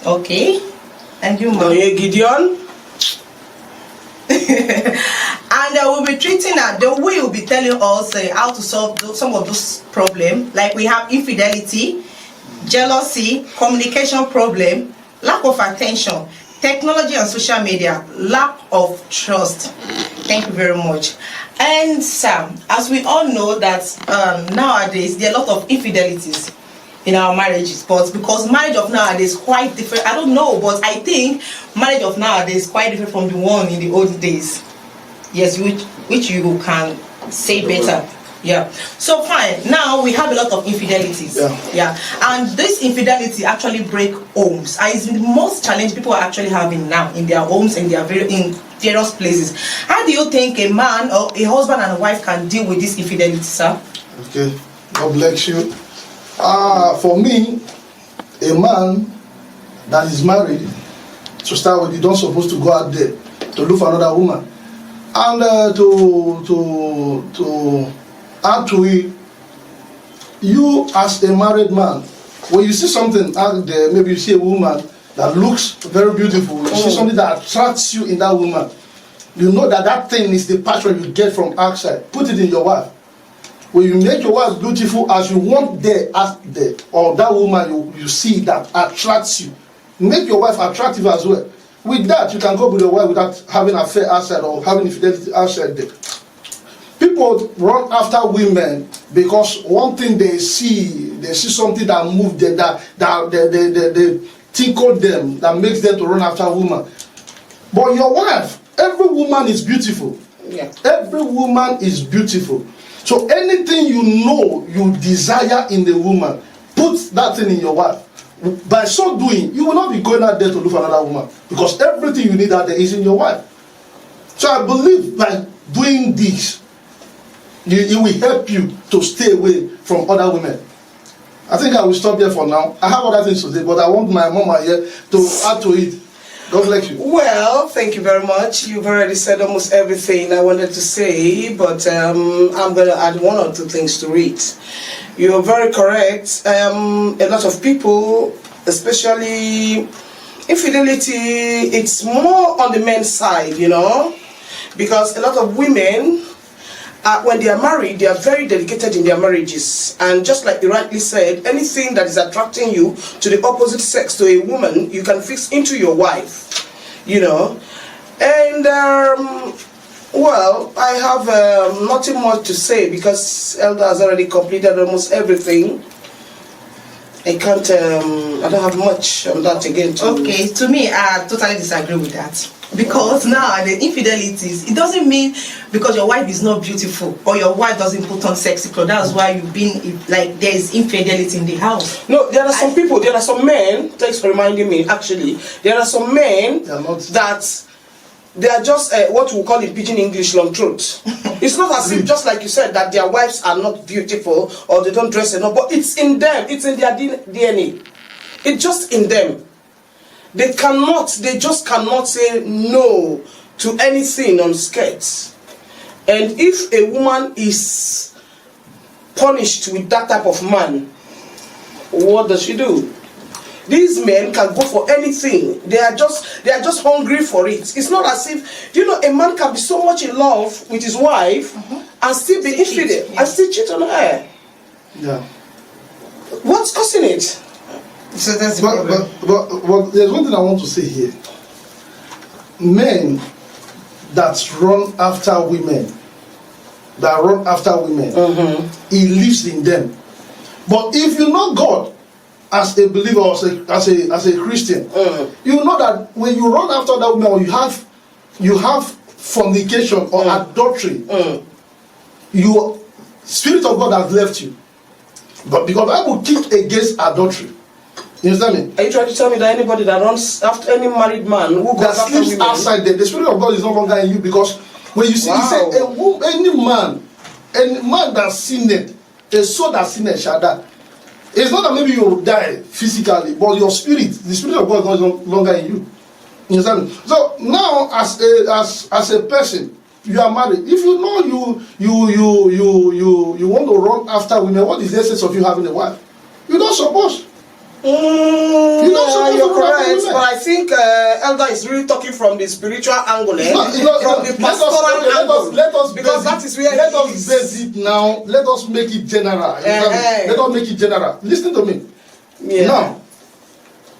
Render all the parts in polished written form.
Okay. And you, No, yeah, Gideon. And we'll be treating that. The way will be telling us how to solve some of those problems. Like we have infidelity, jealousy, communication problem, lack of attention, technology and social media, lack of trust. Thank you very much. And Sam, as we all know that nowadays there are a lot of infidelities in our marriages, but because marriage of nowadays is quite different. I don't know, but I think marriage of nowadays is quite different from the one in the old days. Yes, which you can say better. Yeah. So fine. Now we have a lot of infidelities. Yeah. And this infidelity actually break homes. And it's the most challenge people are actually having now in their homes and in various places. How do you think a man or a husband and a wife can deal with this infidelity, sir? Okay. God bless you. For me, a man that is married, to start with, you don't supposed to go out there to look for another woman. And to add to it, you as a married man, when you see something out there, maybe you see a woman that looks very beautiful, you see something that attracts you in that woman, you know that that thing is the passion you get from outside. Put it in your wife. When you make your wife beautiful as you want there, or that woman you see that attracts you, make your wife attractive as well. With that, you can go with your wife without having an affair outside or having infidelity outside there. People run after women because one thing they see something that moves them, that they tickle them, that makes them to run after a woman. But your wife, every woman is beautiful. Yeah. Every woman is beautiful. So anything you know you desire in the woman, put that thing in your wife. By so doing, you will not be going out there to look for another woman, because everything you need out there is in your wife. So I believe by doing this, it will help you to stay away from other women. I think I will stop here for now. I have other things to say, but I want my mama here to add to it. God bless you. Well, thank you very much. You've already said almost everything I wanted to say, but I'm going to add one or two things to it. You're very correct. A lot of people, especially infidelity, it's more on the men's side, you know, because a lot of women, when they are married, they are very dedicated in their marriages. And just like you rightly said, anything that is attracting you to the opposite sex, to a woman, you can fix into your wife, you know. And, well, I have nothing much to say because Elder has already completed almost everything. I can't, I don't have much on that again. Okay, to me, I totally disagree with that. Because now the infidelities, it doesn't mean because your wife is not beautiful or your wife doesn't put on sexy clothes, that's why you've been like there's infidelity in the house. No, there are some people, there are some men, thanks for reminding me, actually, there are some men that they are just what we call in pidgin English long throat. It's not as if, just like you said, that their wives are not beautiful or they don't dress enough, but it's in them, it's in their DNA. It's just in them. They just cannot say no to anything on skirts. And if a woman is punished with that type of man, what does she do? These men can go for anything. They are just hungry for it. It's not as if, you know, a man can be so much in love with his wife and still be infidel and still cheat on her. Yeah. What's causing it? So that's but there's one thing I want to say here. Men that run after women, he lives in them. But if you know God as a believer or as a Christian, you know that when you run after that woman, or you have fornication or adultery, your Spirit of God has left you. But because the Bible kick against adultery. You understand me? Are you trying to tell me that anybody that runs after any married man who goes that sleeps outside there, the Spirit of God is no longer in you? Because when you see, he said, any man that sinned, a soul that sinned shall die. It's not that maybe you will die physically, but your spirit, the Spirit of God is no longer in you. You understand me? So now, as a person, you are married. If you know you want to run after women, what is the essence of you having a wife? You don't suppose. You're correct. point, but I think Elder is really talking from the spiritual angle, from the pastoral angle. Let us because that is where let us base it now. Let us make it general. Let us make it general. Listen to me. Yeah. Now,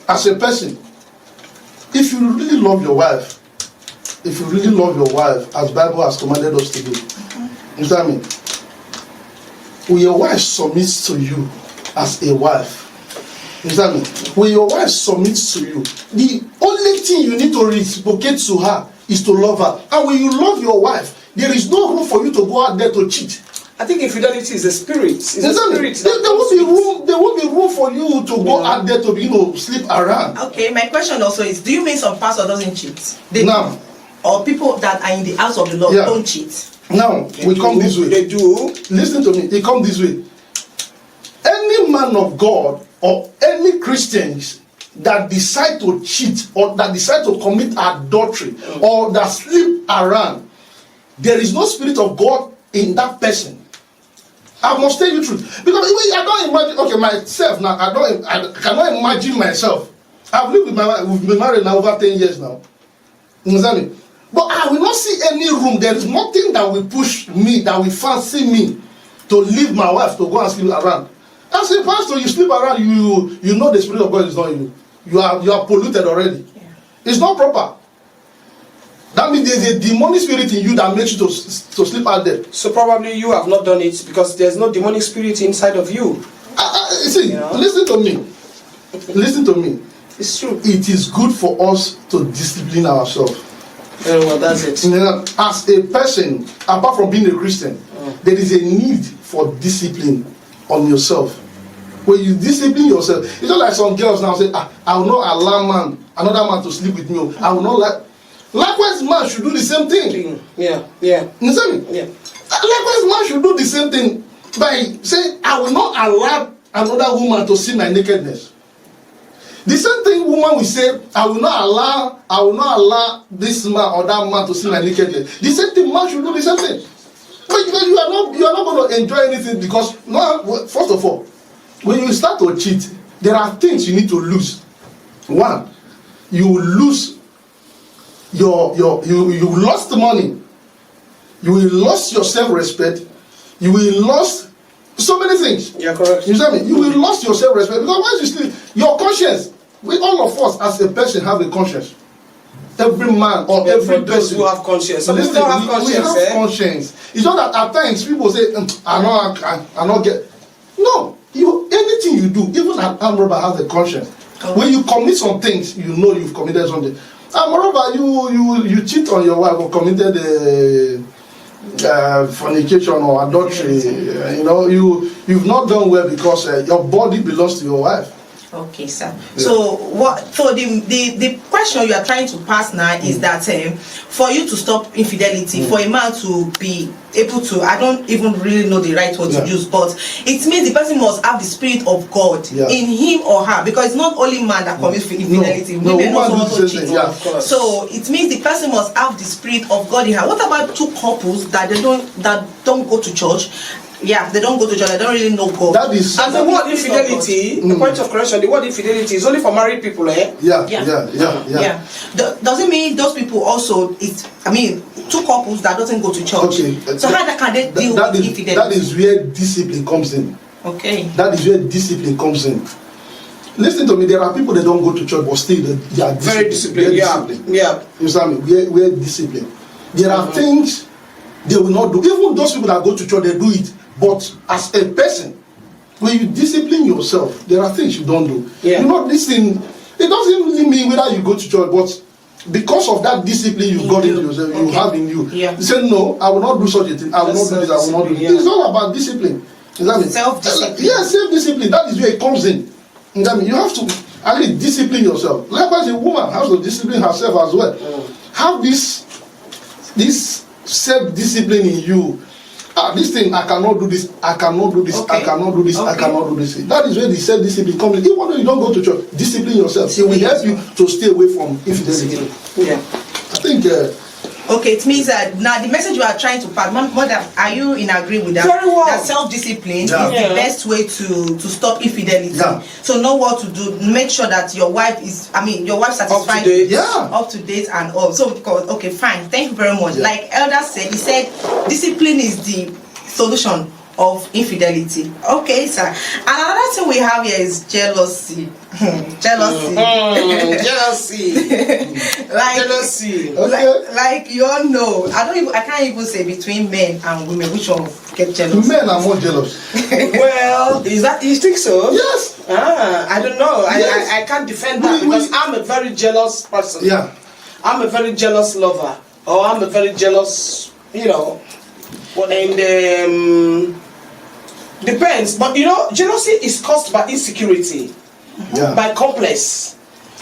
as a person, if you really love your wife, as Bible has commanded us to do, you know what I mean? When your wife submits to you as a wife, you know what I mean? When your wife submits to you, the only thing you need to reciprocate to her is to love her. And when you love your wife, there is no room for you to go out there to cheat. I think infidelity is a spirit. It's a spirit. There won't be room for you to go out there to sleep around. Okay, my question also is: do you mean some pastor doesn't cheat? Now, or people that are in the house of the Lord don't cheat? Now we come this way. They do. Listen to me. It come this way. Any man of God or any Christians that decide to cheat or that decide to commit adultery or that sleep around, there is no spirit of God in that person. I must tell you the truth, because I don't imagine. Okay, myself now. I cannot imagine myself. I've lived with my wife. We've been married now over 10 years now. You understand me? But I will not see any room. There is nothing that will push me, that will fancy me to leave my wife to go and sleep around. As a pastor, you sleep around. You know the spirit of God is not in you. You are polluted already. Yeah. It's not proper. That means there's a demonic spirit in you that makes you to sleep out there. So probably you have not done it because there's no demonic spirit inside of you. See, listen to me. Listen to me. It's true. It is good for us to discipline ourselves. Well, that's it. As a person, apart from being a Christian, there is a need for discipline on yourself. When you discipline yourself, it's not like some girls now say, I will not allow another man to sleep with me. I will not like. Likewise, man should do the same thing. Yeah. You see me? Yeah. Likewise, man should do the same thing by saying, I will not allow another woman to see my nakedness. The same thing woman will say, I will not allow this man or that man to see my nakedness. The same thing man should do the same thing. But you are not going to enjoy anything because first of all, when you start to cheat, there are things you need to lose. One, you will lose you lost money, you will lose your self-respect, you will lose so many things. Yeah, correct. You see me? You will lose your self-respect because once you sleep, your conscience. All of us as a person have a conscience. Every man or every person who have conscience. Some people don't have conscience. We have conscience. It's not that at times people say, I not get. No, anything you do, even an armed robber has a conscience. When you commit some things, you know you've committed something. And moreover, you cheat on your wife or committed fornication or adultery. You've not done well because your body belongs to your wife. Okay, sir. Yeah. So the question you are trying to pass now is that for you to stop infidelity, for a man to be able to, I don't even really know the right word to use, but it means the person must have the spirit of God in him or her, because it's not only man that commits infidelity. Women also cheat. So it means the person must have the spirit of God in her. What about two couples that don't go to church? Yeah, they don't go to church. They don't really know God. That is. And the word infidelity, the point of correction, the word infidelity is only for married people, eh? Yeah. Does it mean those people also? Two couples that doesn't go to church. Okay. So how can they deal with infidelity? That is where discipline comes in. Okay. That is where discipline comes in. Listen to me. There are people that don't go to church, but still they are very disciplined. Yeah. You understand me? We're disciplined. There are things they will not do. Even those people that go to church, they do it. But as a person, when you discipline yourself, there are things you don't do. Yeah. You know, this thing, it doesn't really mean whether you go to church, but because of that discipline you got into yourself, you have in you. Yeah. You say, no, I will not do such a thing. I will not do this. I will not do this. It's all about discipline. Self-discipline. Yeah, self-discipline. That is where it comes in. You have to at least discipline yourself. Likewise, a woman has to discipline herself as well. Have this self-discipline in you. This thing, I cannot do this, I cannot do this, I cannot do this, I cannot do this. That is where the self-discipline comes in. Even though you don't go to church, discipline yourself. It will help you to stay away from infidelity. Yeah. I think Okay, it means that now the message you are trying to pass, mother, are you in agree with that? Very well. That self-discipline is Yeah. the best way to stop infidelity. Yeah. So know what to do. Make sure that your wife is, your wife satisfied. Up to date. Yeah. Up to date and all. So because okay, fine. Thank you very much. Yeah. Like Elder said, he said discipline is the solution of infidelity. Okay, sir. And another thing we have here is jealousy. Jealousy. Jealousy. Like Jealousy. Okay. like you all know, I can't even say between men and women which one get jealous. Men are more jealous. Well, is that you think so? Yes. I don't know. Yes. I can't defend that We- because I'm a very jealous person. Yeah. I'm a very jealous lover, or I'm a very jealous, and depends. But jealousy is caused by insecurity, Yeah. by complex.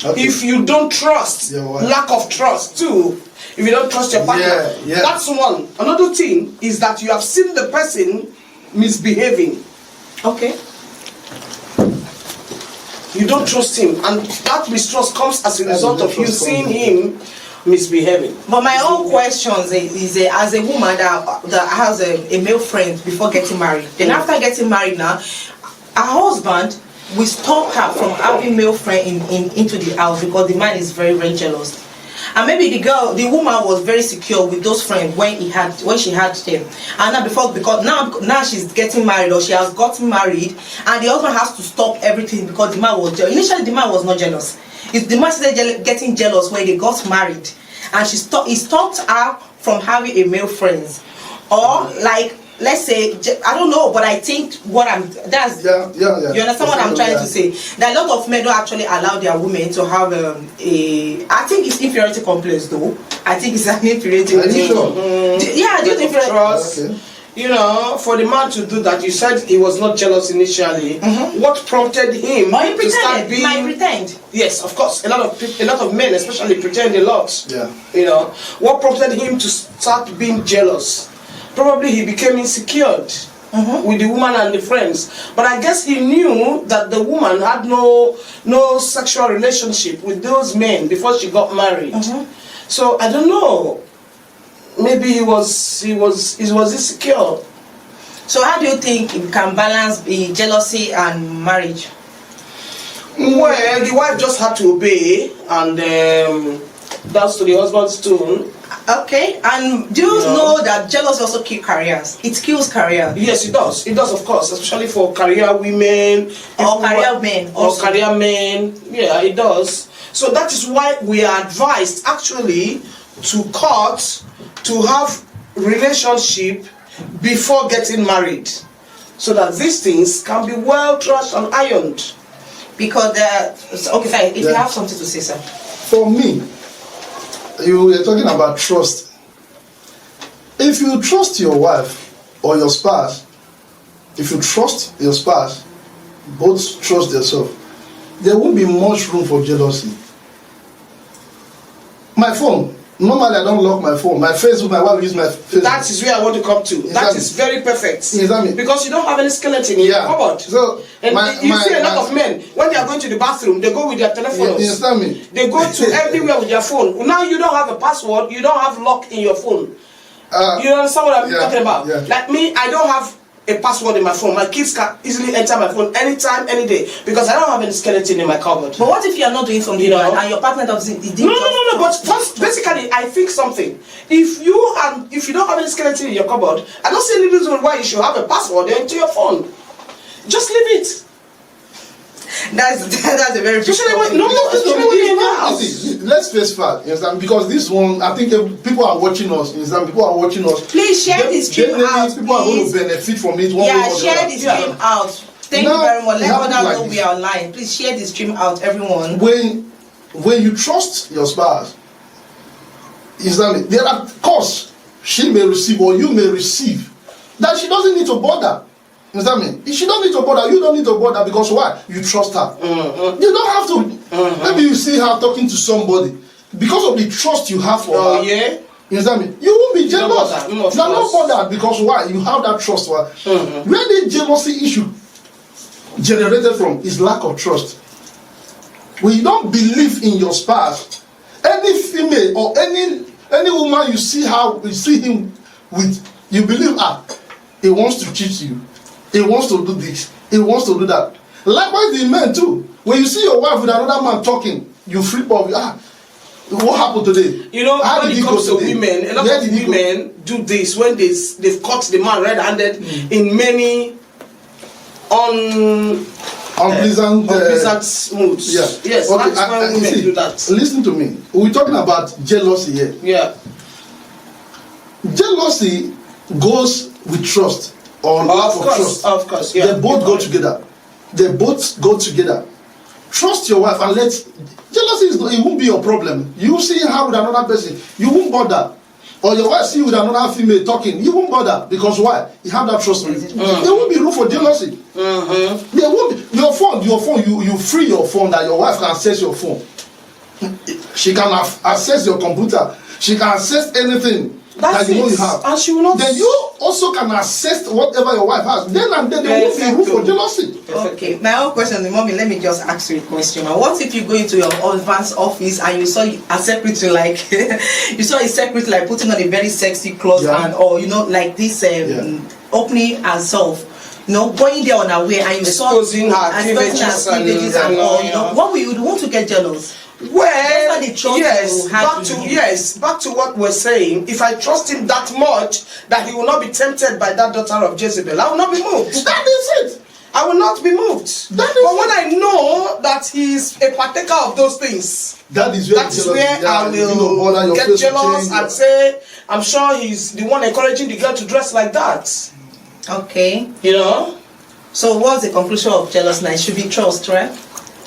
Okay. If you don't trust, Your wife. lack of trust too. If you don't trust your partner, Yeah. that's one. Another thing is that you have seen the person misbehaving. Okay. You don't trust him, and that mistrust comes as a result of you mistrust seeing comes. him misbehaving. But my own questions is as a woman that has a male friend before getting married. Then after getting married now, her husband will stop her from having male friend into the house because the man is very, very jealous. And maybe the woman was very secure with those friends when she had them. And now because now she's getting married or she has gotten married, and the husband has to stop everything because the man was jealous. Initially the man was not jealous. The man started getting jealous when they got married, and he stopped her from having a male friends. Or like, let's say, I don't know, but I think you understand what I'm trying to say? That a lot of men don't actually allow their women to have I think it's inferiority complex though. I think it's an inferiority. Are you sure? Yeah, just inferiority. Trust. Okay. For the man to do that, you said he was not jealous initially. What prompted him Or he to start pretended. He might being? pretend. Yes, of course. A lot of men, especially, pretend a lot. Yeah. What prompted him to start being jealous? Probably he became insecure with the woman and the friends. But I guess he knew that the woman had no sexual relationship with those men before she got married. So I don't know. Maybe he was insecure. So how do you think you can balance jealousy and marriage? Well, the wife just had to obey and dance to the husband's tune. Okay, and do you know that jealousy also kills careers? It kills career. Yes, it does. It does, of course, especially for career women Or career men or also. career men. Yeah, it does. So that is why we are advised actually to have relationship before getting married, so that these things can be well trashed and ironed. Because okay, fine. If you have something to say, sir. For me, you were talking about trust. If you trust your wife or your spouse, both trust themselves, there won't be much room for jealousy. My phone, normally I don't lock my phone. My Facebook, my wife uses my Facebook. That is where I want to come to. That is very perfect. Exactly. Because you don't have any skeleton in your cupboard. So, and you see a lot of men, when they are going to the bathroom, they go with their telephones. You understand me? They go to everywhere with their phone. Now you don't have a password, you don't have lock in your phone. You understand what I'm talking about? Yeah. Like me, I don't have a password in my phone. My kids can easily enter my phone anytime, any day, because I don't have any skeleton in my cupboard. But what if you are not doing something and your partner doesn't? No. But first, basically, I think something. If you don't have any skeleton in your cupboard, I don't see any reason why you should have a password into your phone. Just leave it. That's a very big Especially when Let's face fact, you understand? Because this one, I think people are watching us. You understand? People are watching us. Please share this stream out. People are going to benefit from it. Share this stream out. Thank you very much. Let others know this. we are online. Please share this stream out, everyone. When you trust your spouse, there are costs she may receive or you may receive that she doesn't need to bother. You understand me? She don't need to bother. You don't need to bother because why? You trust her. You don't have to. Maybe you see her talking to somebody because of the trust you have for her. Yeah. You understand me? You won't be jealous. You are not bothered because why? You have that trust. Where the jealousy issue generated from is lack of trust. When you don't believe in your spouse, any female or any Any woman you see him with, you believe he wants to cheat you, he wants to do this, he wants to do that. Likewise the men too. When you see your wife with another man talking, you flip off. What happened today? You know, how when did it comes to today? women, a lot Where of did he women do this when they've caught the man red-handed in many unpleasant moods. Yeah. Yes, okay, that's when women do that. Listen to me. We're talking about jealousy here. Yeah. Jealousy goes with trust or lack of trust. Of course, yeah. They both go together. They both go together. Trust your wife and jealousy it won't be your problem. You see her with another person, you won't bother. Or your wife see you with another female talking, you won't bother. Because why? You have that trust with you. There won't be room for jealousy. There won't be. Your phone, you free your phone that your wife can access your phone. She can access your computer. She can access anything that you know you have. And she will not. Then you also can access whatever your wife has. Then and then there won't be room for jealousy. Okay, my own question, mommy, let me just ask you a question. What if you go into your husband's office and you saw a secretary like you saw a secretary like putting on a very sexy clothes and or like this opening herself, going there on her way and you exposing her cleavages and all, what would you want to get jealous? Well, back to what we're saying. If I trust him that much that he will not be tempted by that daughter of Jezebel, I will not be moved. That is it. I will not be moved. But when I know that he's a partaker of those things, that is where I will get jealous and say, I'm sure he's the one encouraging the girl to dress like that. Okay. So what's the conclusion of jealousness? Should be trust, right?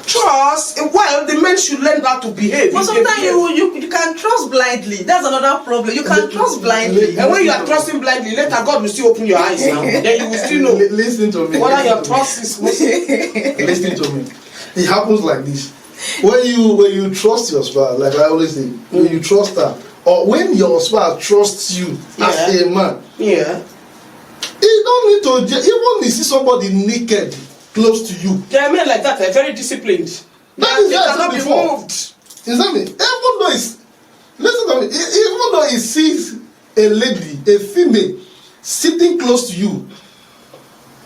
Trust, well, the men should learn how to behave. But sometimes you can trust blindly. That's another problem. You can trust blindly. And when you are trusting blindly, later God will still open your eyes now. Then you will still know. Listen to me. Whether your trust is listen to me. It happens like this. When you trust your spouse, like I always say, when you trust her, or when your spouse trusts you as a man, you don't need to, even if you see somebody naked close to you. There are men like that, they're very disciplined. That is cannot be moved. Exactly. Listen to me, even though he sees a lady, a female, sitting close to you,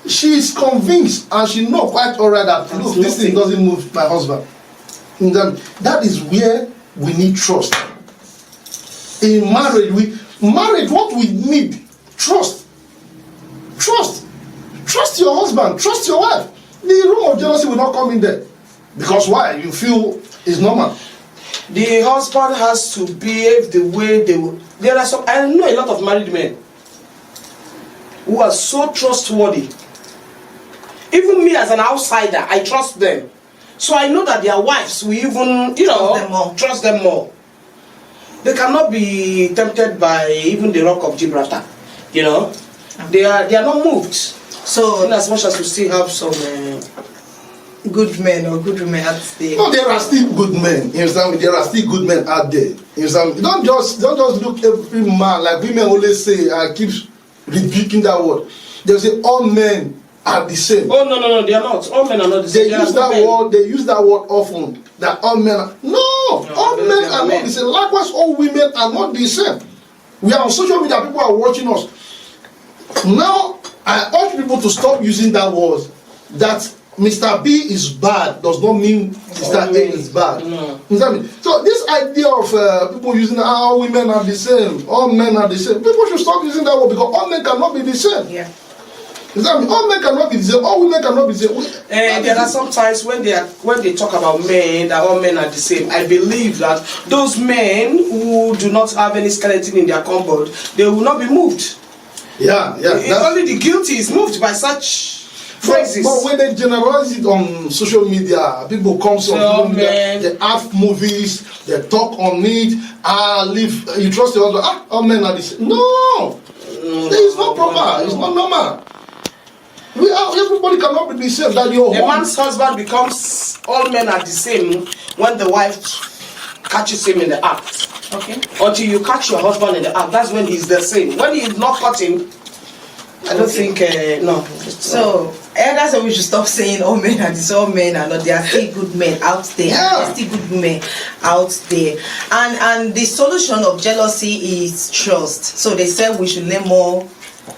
she is convinced and she knows quite alright that look, this thing doesn't move my husband. That is where we need trust. In marriage, what we need, trust. Trust your husband, trust your wife. The room of jealousy will not come in there. Because why? You feel it's normal. The husband has to behave the way they will. There are some, I know a lot of married men who are so trustworthy. Even me as an outsider, I trust them. So I know that their wives will even, trust them more. They cannot be tempted by even the rock of Gibraltar. They are not moved. So in as much as we still have some good men or good women out there. No, there are still good men. There are still good men out there. Don't just look every man like women always say. I keep rebuking that word. They say all men are the same. Oh no, they are not. All men are not the same. They use that word often. That all men are all men are not the same. Likewise, all women are not the same. We are on social media. People are watching us. Now, I urge people to stop using that word. That Mr. B is bad does not mean Mr. A is bad. So this idea of people using all women are the same, all men are the same, people should stop using that word because all men cannot be the same. Yeah. All men cannot be the same, all women cannot be the same. There are some times when they talk about men, that all men are the same. I believe that those men who do not have any skeleton in their cupboard, they will not be moved. Only the guilty is moved by such phrases. But when they generalize it on social media, people come on media, they have movies, they talk on it. You trust your husband? All men are the same. No, it's not proper. It's not normal. Everybody cannot be the same. That your man's husband becomes all men are the same when the wife catches him in the act. Okay. Until you catch your husband in the act, that's when he's the same. When he's not caught him, I don't think no. So Elders say we should stop saying all men are this, all men are not. There are still good men out there. Yeah. There are still good women out there. And the solution of jealousy is trust. So they said we should learn more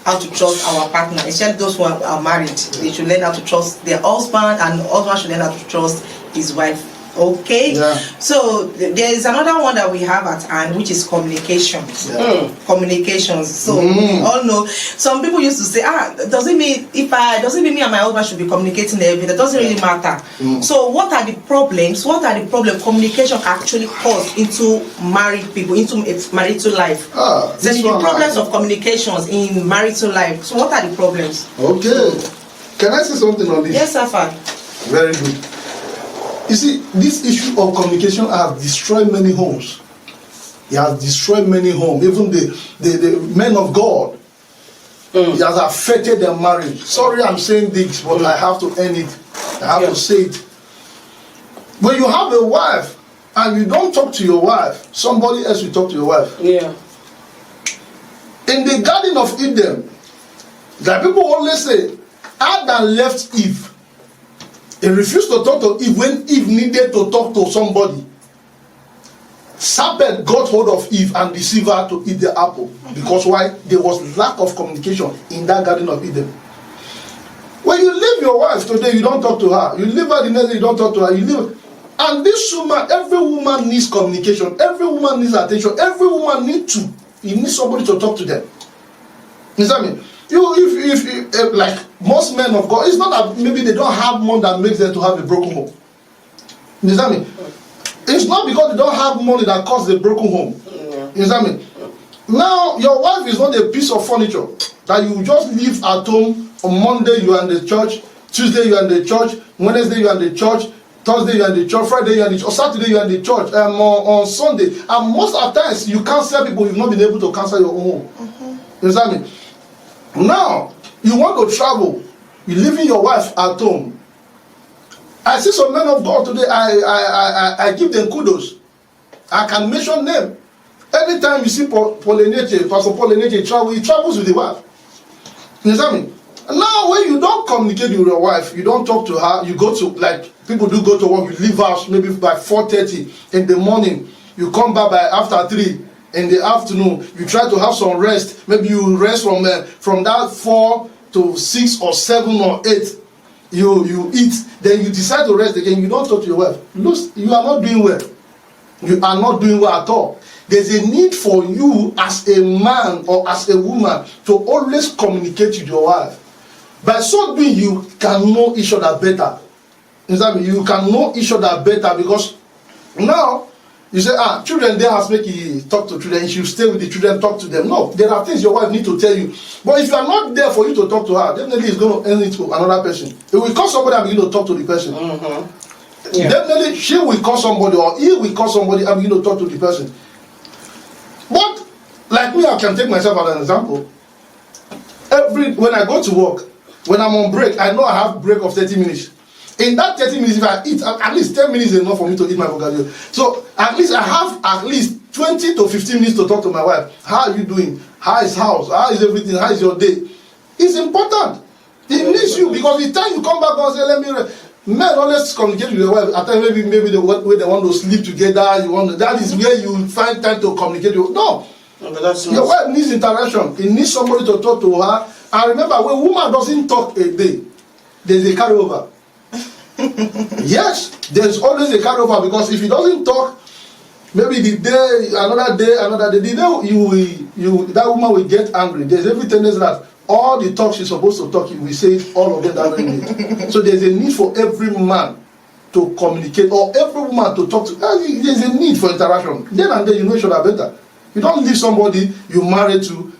how to trust our partner. Especially those who are married. They should learn how to trust their husband, and the husband should learn how to trust his wife. Okay, Yeah. so there is another one that we have at hand, which is communications. Yeah. Communications. So we all know. Some people used to say, doesn't mean me and my husband should be communicating everything. That doesn't really matter. So what are the problems? What are the problems communication actually cause into married people, into marital life? So the problems of communications in marital life. So what are the problems? Okay. Can I say something on this? Yes, Safa. Very good. You see, this issue of communication has destroyed many homes. It has destroyed many homes. Even the men of God. It has affected their marriage. Sorry I'm saying this, but I have to end it. I have to say it. When you have a wife and you don't talk to your wife, somebody else will talk to your wife. Yeah. In the Garden of Eden, the people always say, Adam left Eve. He refused to talk to Eve when Eve needed to talk to somebody. Serpent got hold of Eve and deceived her to eat the apple. Because why? There was lack of communication in that Garden of Eden. When you leave your wife today, you don't talk to her. You leave her the next day, you don't talk to her. You leave. And this woman, every woman needs communication. Every woman needs attention. Every woman needs to. You need somebody to talk to them. You see what I mean? If like most men of God, it's not that maybe they don't have money that makes them to have a broken home. You see what I mean? It's not because they don't have money that causes a broken home. You see what I mean? Now your wife is not a piece of furniture that you just leave at home. On Monday you are in the church, Tuesday you are in the church, Wednesday you are in the church, Thursday you are in the church, Friday you are in the church, Saturday you are in the church, on Sunday. And most of the times you counsel people, you've not been able to counsel your own home. You see what I mean? Now, you want to travel, you're leaving your wife at home. I see some men of God today, I give them kudos. I can mention them. Anytime you see Pastor Paul Eneche travel, he travels with the wife. You know what I mean? Now, when you don't communicate with your wife, you don't talk to her, you go to, like, people do go to work, you leave house maybe by 4:30 in the morning, you come back by after 3. In the afternoon, you try to have some rest. Maybe you rest from that 4 to 6 or 7 or 8. You eat, then you decide to rest again. You don't talk to your wife. Look, you are not doing well. You are not doing well at all. There's a need for you as a man or as a woman to always communicate with your wife. By so doing, you can know each other better. You can know each other better because now. You say, children, they have to make you talk to children. You should stay with the children, talk to them. No, there are things your wife need to tell you. But if you are not there for you to talk to her, definitely it's going to end it to another person. It will call somebody and begin to talk to the person. Yeah. Definitely she will call somebody or he will call somebody and begin to talk to the person. But, like me, I can take myself as an example. When I go to work, when I'm on break, I know I have break of 30 minutes. In that 30 minutes, if I eat, at least 10 minutes is enough for me to eat my vocabulary. So at least I have at least 20 to 15 minutes to talk to my wife. How are you doing? How is house? How is everything? How is your day? It's important. It needs you because the time you come back and say, let me rest. Men always communicate with their wife. At times maybe the way they want to sleep together. That is where you find time to communicate with. No. Your wife needs interaction. It needs somebody to talk to her. And remember, when a woman doesn't talk a day, there's a carryover. Yes, there's always a carryover because if he doesn't talk, maybe the day that woman will get angry. There's every tendency that all the talk she's supposed to talk, we say all of them that very day. So there's a need for every man to communicate or every woman to talk to. There's a need for interaction. Then and then you know each other better. You don't leave somebody you married to.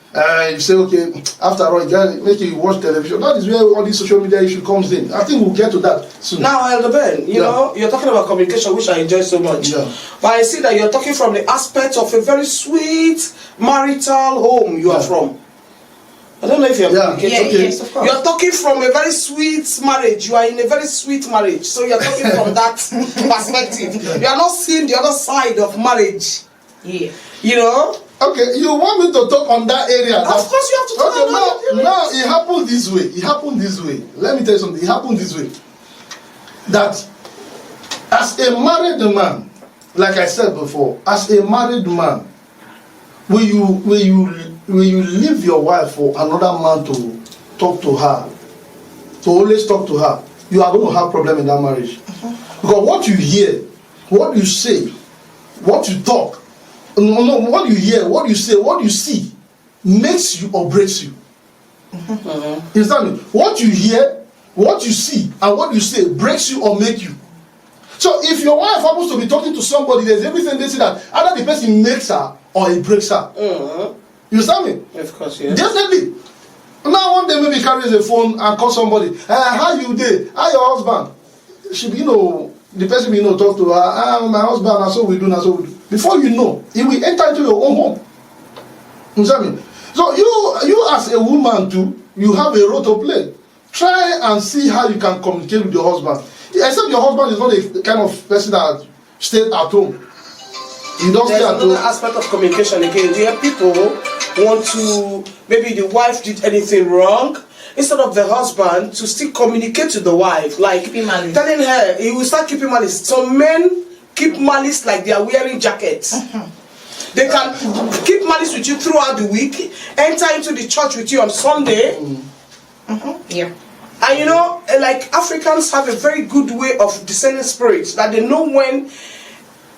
You say, okay, after all, you make you watch television. That is where all this social media issue comes in. I think we'll get to that soon. Now, Elder Ben, you know, you're talking about communication, which I enjoy so much. Yeah. But I see that you're talking from the aspect of a very sweet marital home you are from. I don't know if you're communicating. Okay. Yes, of course. You're talking from a very sweet marriage. You are in a very sweet marriage. So you're talking from that perspective. You are not seeing the other side of marriage. Yeah. You know? Okay, you want me to talk on that area? Of course you have to talk Okay, on that. now it happened this way. It happened this way. Let me tell you something. It happened this way. That as a married man, like I said before, as a married man, when you leave your wife for another man to talk to her, to always talk to her, you are going to have problem in that marriage. Because what you hear, what you say, what you talk, what you hear, what you say, what you see, makes you or breaks you. You understand me? What you hear, what you see, and what you say breaks you or make you. So if your wife happens to be talking to somebody, there's everything they say that either the person makes her or it breaks her. You understand me? Of course, yeah. Definitely. Now one day maybe carries a phone and call somebody. How you dey? How your husband? She be, the person be, talk to her. My husband, and so we do, and so we do. Before you know, he will enter into your own home. You understand me? So you as a woman too, you have a role to play. Try and see how you can communicate with your husband. Except your husband is not the kind of person that stays at home. You don't stay There's at home. another aspect of communication again, where people want to, maybe the wife did anything wrong, instead of the husband to still communicate to the wife, like telling her, he will start keeping malice. Some men keep malice like they are wearing jackets. They can keep malice with you throughout the week, enter into the church with you on Sunday. Yeah. And like Africans have a very good way of discerning spirits, that they know when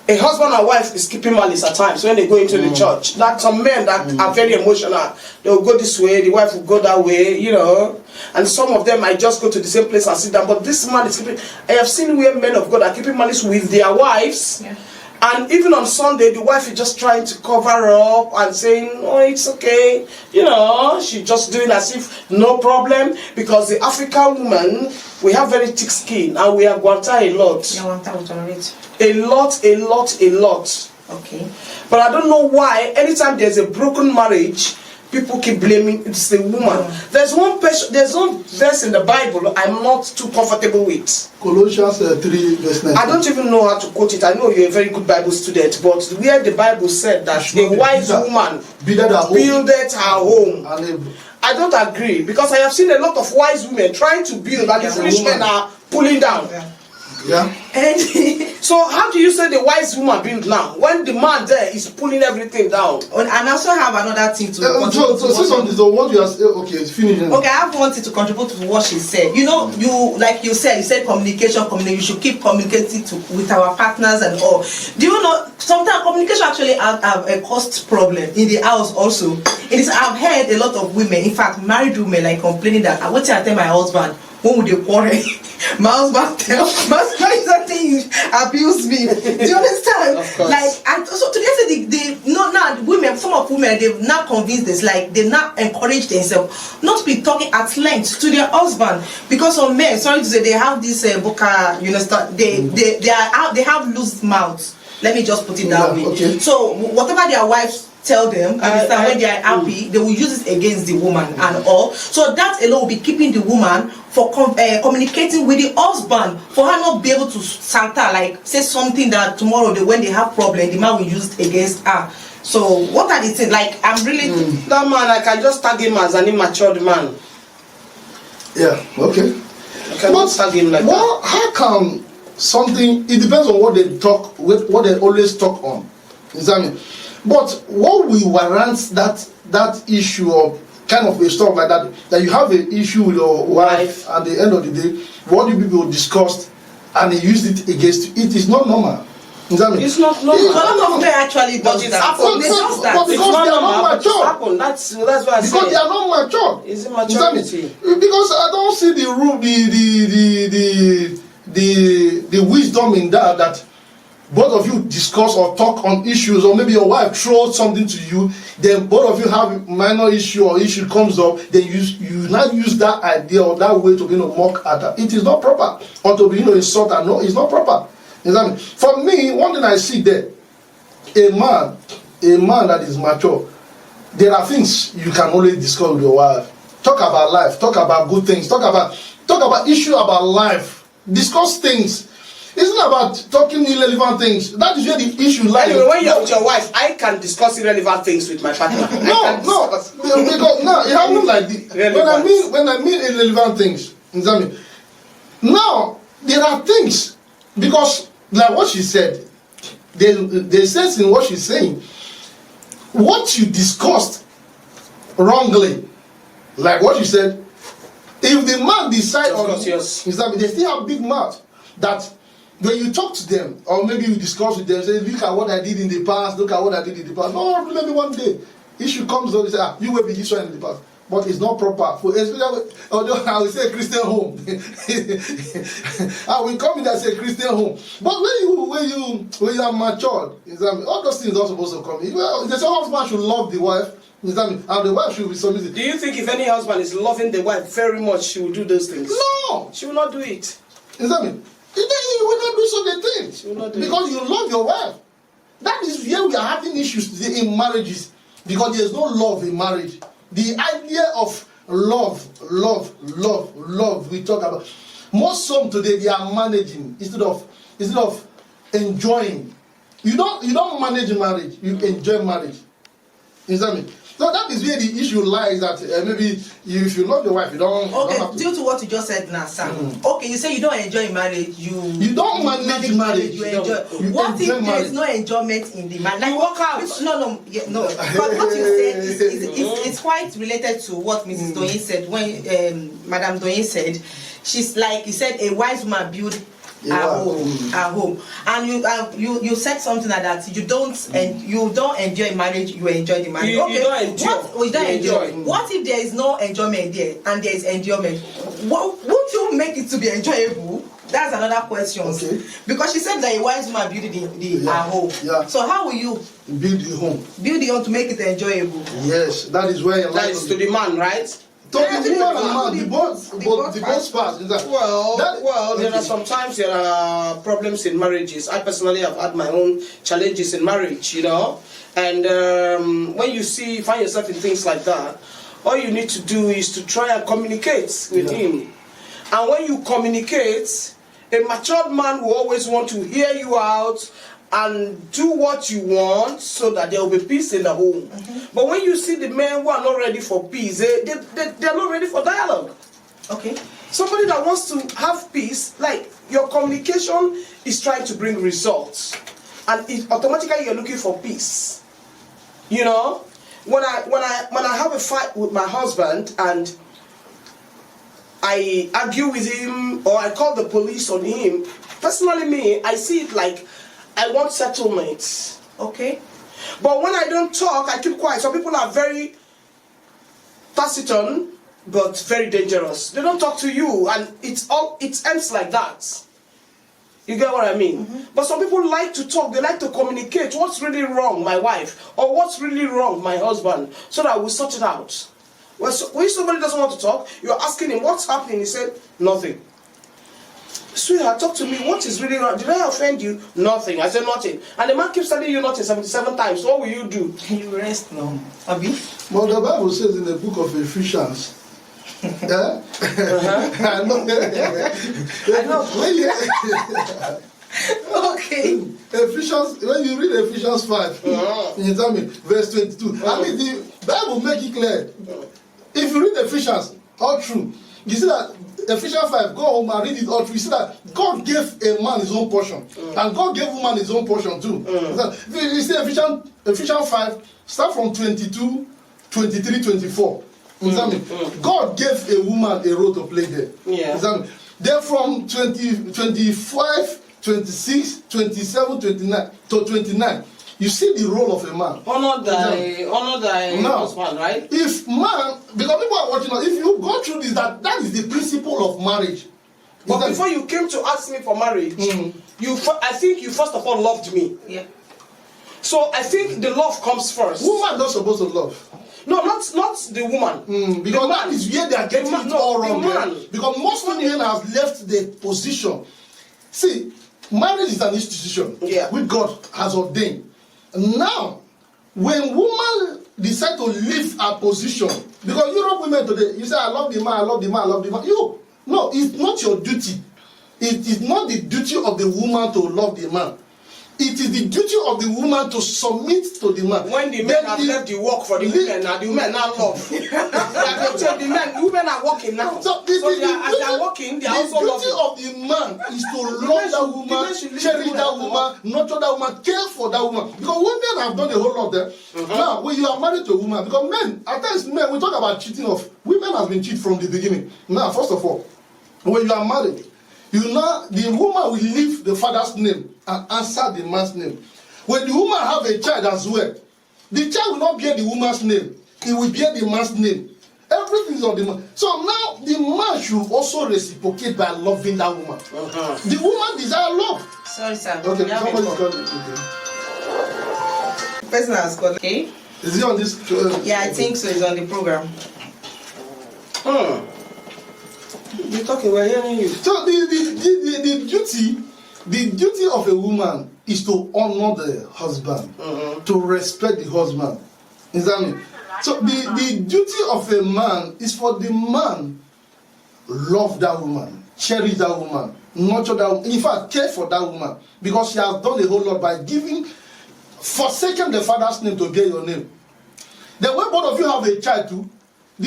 a husband and wife is keeping malice at times when they go into the church. That some men that are very emotional, they will go this way, the wife will go that way, and some of them might just go to the same place and sit down. But this man is keeping. I have seen where men of God are keeping malice with their wives. Yeah. And even on Sunday, the wife is just trying to cover up and saying, oh, it's okay. She's just doing as if no problem. Because the African woman, we have very thick skin and we are guanta a lot. Yeah, one time we tolerate. A lot. Okay. But I don't know why, anytime there's a broken marriage, people keep blaming it's the woman. There's one verse in the Bible I'm not too comfortable with. Colossians 3 verse 9. I don't even know how to quote it. I know you're a very good Bible student, but where the Bible said that a wise woman buildeth her home. I don't agree, because I have seen a lot of wise women trying to build and the foolish men are pulling down. Yeah. And so how do you say the wise woman build now when the man there is pulling everything down? And I also have another thing to So say something. So what you are saying? Okay, it's finished. Okay, I have one thing to contribute to what she said. You said communication. You should keep communicating with our partners and all. Do you know sometimes communication actually have a cost problem in the house also. I've heard a lot of women, in fact married women, like complaining that I wait till I tell my husband, when would they quarrel? My husband tell my husband is that thing abuse me. Do you understand? Of course. Like, so today now women, some of women, they've not convinced this, like they not encourage themselves not to be talking at length to their husband, because some men, sorry to say, they have this boca, they have loose mouths. Let me just put it that way. Okay. So whatever their wives tell them, when they are happy, they will use it against the woman and all. So that alone will be keeping the woman for communicating with the husband, for her not be able to santa, like say something that tomorrow when they have problem, the man will use it against her. So what are the things? Like, I'm really that man, I can just tag him as an immature man. Yeah. Okay. I can just tag him like that. How come something? It depends on what they talk with, what they always talk on. You know what I mean? But what will warrant that issue of kind of a stuff like that you have an issue with your wife, at the end of the day, what you people discussed and they used it against you, it is not normal. You know what I mean? It's not normal. a lot of men actually does it's that. happened. They does that. But because they are not mature. Happened. That's why I Because say they are not mature. it's You know what I mean? immaturity. Because I don't see the rule, the wisdom in that both of you discuss or talk on issues, or maybe your wife throws something to you, then both of you have a minor issue or issue comes up, then you not use that idea or that way to mock at her. It is not proper. Or to insult her. No, it's not proper. You know what I mean? For me, one thing I see there, a man that is mature, there are things you can only discuss with your wife. Talk about life, talk about good things, talk about issue about life, discuss things. It's not about talking irrelevant things. That is where the issue lies. Anyway, when you're with your wife, I can discuss irrelevant things with my partner. No, because no, it happens like this. When I mean irrelevant things, examine. Now there are things, because like what she said, there's sense in what she's saying. What you discussed wrongly, like what she said, if the man decide on, examine, they still have big mouth that. When you talk to them, or maybe you discuss with them, say, look at what I did in the past, look at what I did in the past. No, maybe one day, issue comes up, they say, you will be this one in the past. But it's not proper. For especially, although I will say a Christian home. I will come in as a Christian home. But when you are matured, all those things are supposed to come in. Well, the husband should love the wife, and the wife should be submissive. Do you think if any husband is loving the wife very much, she will do those things? No! She will not do it. You will not do such things because you love your wife. That is where we are having issues today in marriages, because there is no love in marriage. The idea of love we talk about. Most some today they are managing instead of enjoying. You don't manage marriage, you enjoy marriage. You understand me? So that is where the issue lies, that maybe if you love your wife, you don't. Okay, you don't have to. due to what you just said now, Sam. Okay, you say you don't enjoy marriage. You don't manage marriage. You enjoy. What if there is no enjoyment in the marriage? Like, you walk out. No. But what you said is quite related to what Mrs. Doyin said when Madam Doyin said. She's like, you said, a wise woman build our home, and you said something like that. You don't enjoy marriage. You enjoy the marriage. You don't enjoy. You don't enjoy. What if there is no enjoyment there and there is enjoyment? Would you make it to be enjoyable? That's another question. Okay. Because she said that a wise woman build our home. Yeah. So how will you build the home? Build the home to make it enjoyable. Yes, that is where your that is to the man, right? To the woman and man, the both parts. Well, there are sometimes there are problems in marriages. I personally have had my own challenges in marriage, and when you find yourself in things like that, all you need to do is to try and communicate with him. And when you communicate, a matured man will always want to hear you out and do what you want so that there will be peace in the home. But when you see the men who are not ready for peace, they're not ready for dialogue. Okay. Somebody that wants to have peace, like your communication is trying to bring results, and automatically you're looking for peace. When I have a fight with my husband and I argue with him or I call the police on him, personally I see it like I want settlement. Okay. But when I don't talk, I keep quiet. Some people are very taciturn, but very dangerous. They don't talk to you, and it ends like that. You get what I mean? But some people like to talk. They like to communicate. What's really wrong, my wife, or what's really wrong, my husband, so that we sort it out. When somebody doesn't want to talk, you're asking him what's happening. He said nothing. Sweetheart, talk to me. What is really wrong? Did I offend you? Nothing. I said nothing. And the man keeps telling you nothing 77 times. What will you do? You rest now. Abi? Well, the Bible says in the book of Ephesians. I know. Okay. Ephesians, when you read Ephesians 5, you tell me, verse 22. I mean, the Bible make it clear. If you read Ephesians all through, you see that Ephesians 5, go home and read it all through. You see that God gave a man his own portion, and God gave woman his own portion too. You see Ephesians 5, start from 22, 23, 24. God gave a woman a role to play there. Yeah. Then from 25, 26, 27, 29 to 29, you see the role of a man. Honor thy husband, right? If man, because people are watching us, if you go through this, that is the principle of marriage. But before you came to ask me for marriage, I think you first of all loved me. Yeah. So I think the love comes first. Woman not supposed to love. No, not the woman. Because that is where they are getting it all wrong. Because most men have left the position. See, marriage is an institution which God has ordained. Now, when woman decide to leave her position, because Europe women today, you say, I love the man, I love the man, I love the man. No, it's not your duty it is not the duty of the woman to love the man. It is the duty of the woman to submit to the man. When the men have left the work for the women, now the women now love. The women are working now. So, as they are working, they are also loving. The duty of the man is to love that woman, cherish that woman, nurture that woman, care for that woman. Because women have done a whole lot there. Now, when you are married to a woman, because men, at times men, we talk about cheating of women has been cheated from the beginning. Now, first of all, when you are married, you know the woman will leave the father's name and answer the man's name. When the woman have a child as well, the child will not bear the woman's name, it will bear the man's name. Everything is on the man. So now the man should also reciprocate by loving that woman. The woman desire love. Sorry, sir. Okay, somebody's got it. Okay. Person has got. Okay. Is he on this? Yeah, I think so. It's on the program. You're talking, we're hearing you. So the duty of a woman is to honor the husband, to respect the husband. Is that me? So the duty of a man is for the man love that woman, cherish that woman, nurture that woman, in fact care for that woman, because she has done a whole lot by forsaking the father's name to bear your name. Then when both of you have a child too, the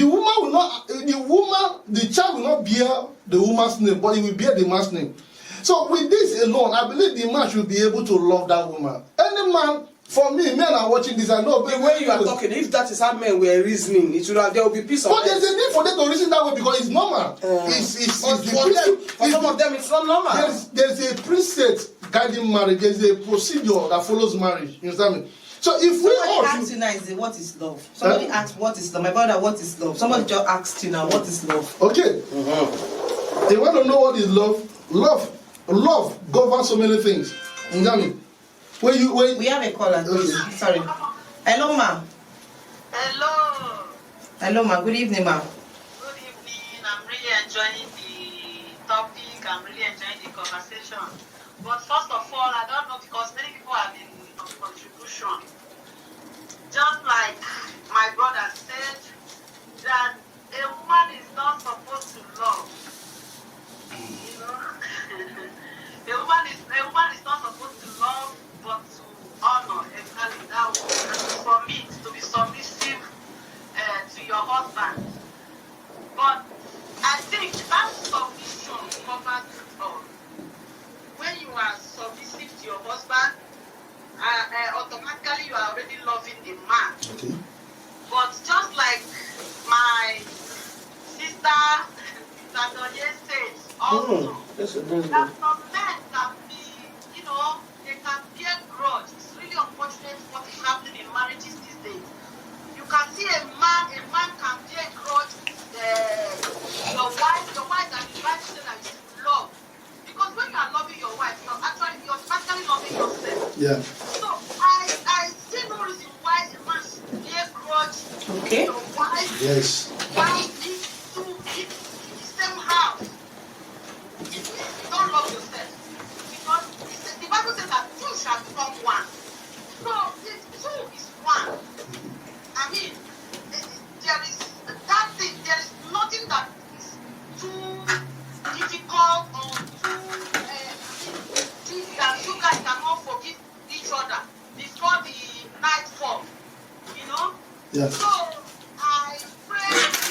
child will not bear the woman's name, but it will bear the man's name. So with this alone, I believe the man should be able to love that woman. Any man, for me, men are watching this, I know. The way you are talking, if that is how men were reasoning, it should have, there will be peace of mind. But there's a need for them to reason that way because it's normal. For some of them, it's not normal. There's a preset guiding marriage. There's a procedure that follows marriage. You understand me? So if somebody asks you now, what is love? Somebody asks, what is love? My brother, what is love? Somebody just asked you now, what is love? Okay. They want to know what is love. Love governs so many things. You know what I mean? We have a caller. Okay. Sorry. Hello, ma. Hello. Hello, ma. Good evening, ma. Good evening. I'm really enjoying the topic. I'm really enjoying the conversation. But first of all, I don't know because many people have been contribution. Just like my brother said, that a woman is not supposed to love. You know, a woman is not supposed to love, but to honor. Exactly that woman, and to submit, to be submissive to your husband. But I think that submission covers it all. When you are submissive to your husband, automatically you are already loving the man. Okay. But just like my sister Donye said also, that some men can be, they can bear grudge. It's really unfortunate what is happening in marriages these days. You can see a man can bear grudge. Your wife can be trying to say that you love. Because when you are loving your wife, you're automatically loving yourself. Yeah. So I see no reason why a man should bear grudge to your wife. Yes. Why live in the same house? You don't love yourself. Because the Bible says that two shall become one. So if two is one, I mean, there is that thing, there is nothing that is too difficult or too that you guys cannot forgive each other before the night fall. Yeah. So I pray this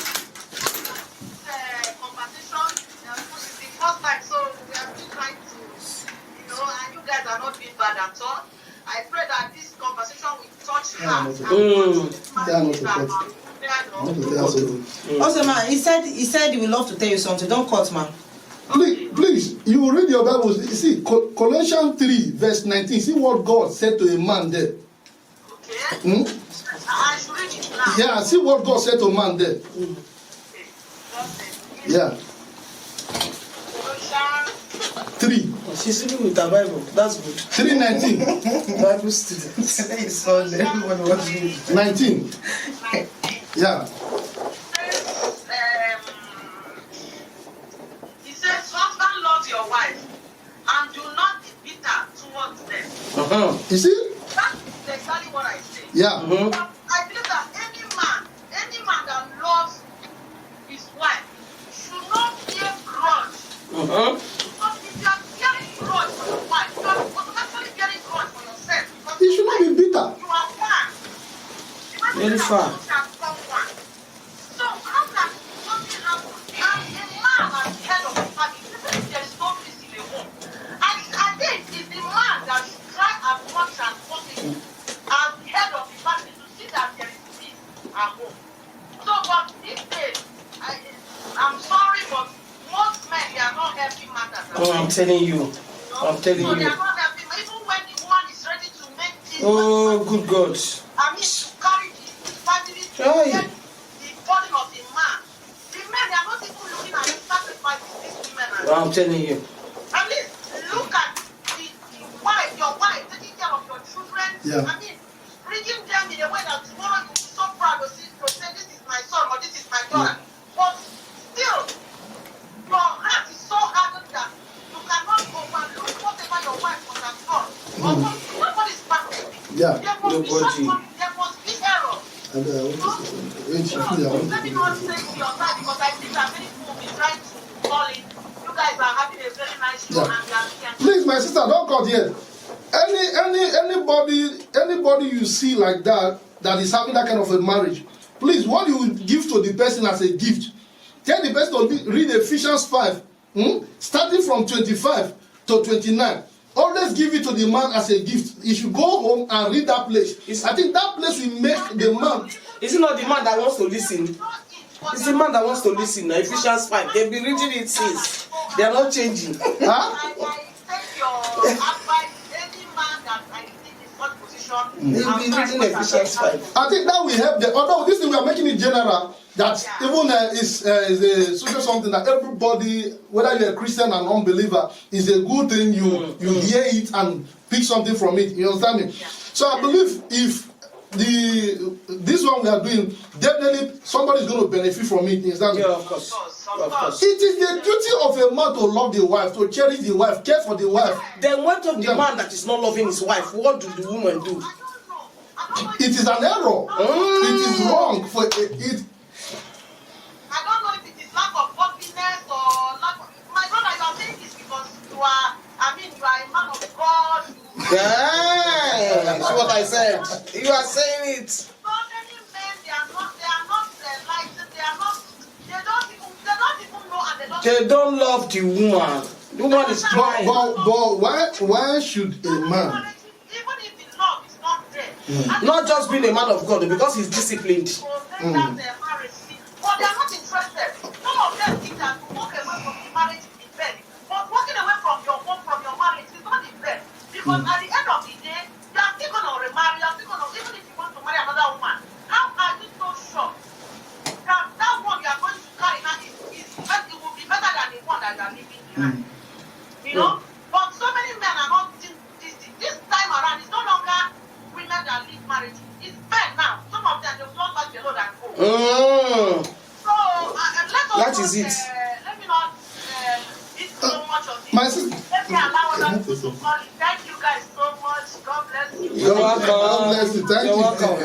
conversation. This is the first time, so we are still trying to, and you guys are not being bad at all. I pray that this conversation will touch hearts Also, man, he said he would love to tell you something. Don't cut, man. Please, you will read your Bible. You see, Colossians 3, verse 19. See what God said to a man there. Okay. I should read it now. Yeah, see what God said to a man there. Okay. Yeah. Colossians 3. She's reading with her Bible. That's good. 3:19. Bible student. Today is Sunday. Everyone watching. 19. Yeah. He says, husband, love your wife and do not be bitter towards them. You see? That is exactly what I say. Yeah. I believe that any man that loves his wife should not bear grudge. Should not be Very far. So how can something happen? And a man as the head of the family, even if there is no peace in the home, and then it's the man that should try as much as possible as the head of the family to see that there is peace at home. So, but these days, I'm sorry, but most men, they are not helping matters. Oh, I'm telling you. I'm telling So they you. are not helping, even when the woman is ready to make things. Oh, good God. I mean, to carry the family to Aye. get the burden of the man. The men, they are not even looking at the sacrifices these women are doing. I'm telling you. At least look at the wife, your wife, taking care of your children. Yeah. I mean, bringing them in a way that tomorrow you'll be so proud to say, this is my son or this is my daughter. But still, your heart is so hardened that you cannot overlook whatever your wife must have done. Nobody's perfect. Yeah. There must be Nobody. shortcomings, there must be errors. And I want to say something. Let me not say to your side because I think that many people will be trying to call it. You guys are having a very nice show Yeah. and you are looking. Please, my sister, don't cut here. Anybody you see like that is having that kind of a marriage, please, what you give to the person as a gift, tell the person to read Ephesians 5, starting from 25 to 29. Always give it to the man as a gift. He should go home and read that place. I think that place will make the man. Is it not the man that wants to listen? It's the man that wants to listen. Now, Ephesians 5. They've been reading it since. They are not changing. Huh? I take your advice, any man that I think is not position. They've been reading Ephesians 5. I think that will help them. Although this thing we are making it general, that even is a social something that everybody, whether you're a Christian and unbeliever, is a good thing. You hear it and pick something from it. You understand me? So I believe if this one we are doing, definitely somebody is going to benefit from it. You understand me? Yeah, of course. Of course. It is the duty of a man to love the wife, to cherish the wife, care for the wife. Then what of the man that is not loving his wife? What do the woman do? It is an error. It is wrong for it. I don't know if it is lack of godliness or lack of. My brother, you are saying this because you are a man of God. Yeah, see what I said. You are saying it. So many men, they are not enlightened, they don't even know and they don't. They don't love the woman. The woman is trying. But why should a man? Even if the love is not there. Not just being a man of God, because he's disciplined. But they are not interested. Some of them think that to walk away from the marriage is the best. But walking away from your home, from your marriage is not the best. Because at the end of the day, you are still going to remarry, you are still going to, even if you want to marry another woman, how are you so sure that that one you are going to carry now it will be better than the one that you are leaving behind? You know? But so many men are not, this time around, it's no longer women that leave marriage. It's men now. Some of them, they will not pass the load and go. So, let us That is it. Let me not eat so much of it. My sister. Let me allow other people to call it. Thank you guys so much. God bless you. You're welcome. God bless you. Thank You're you. welcome.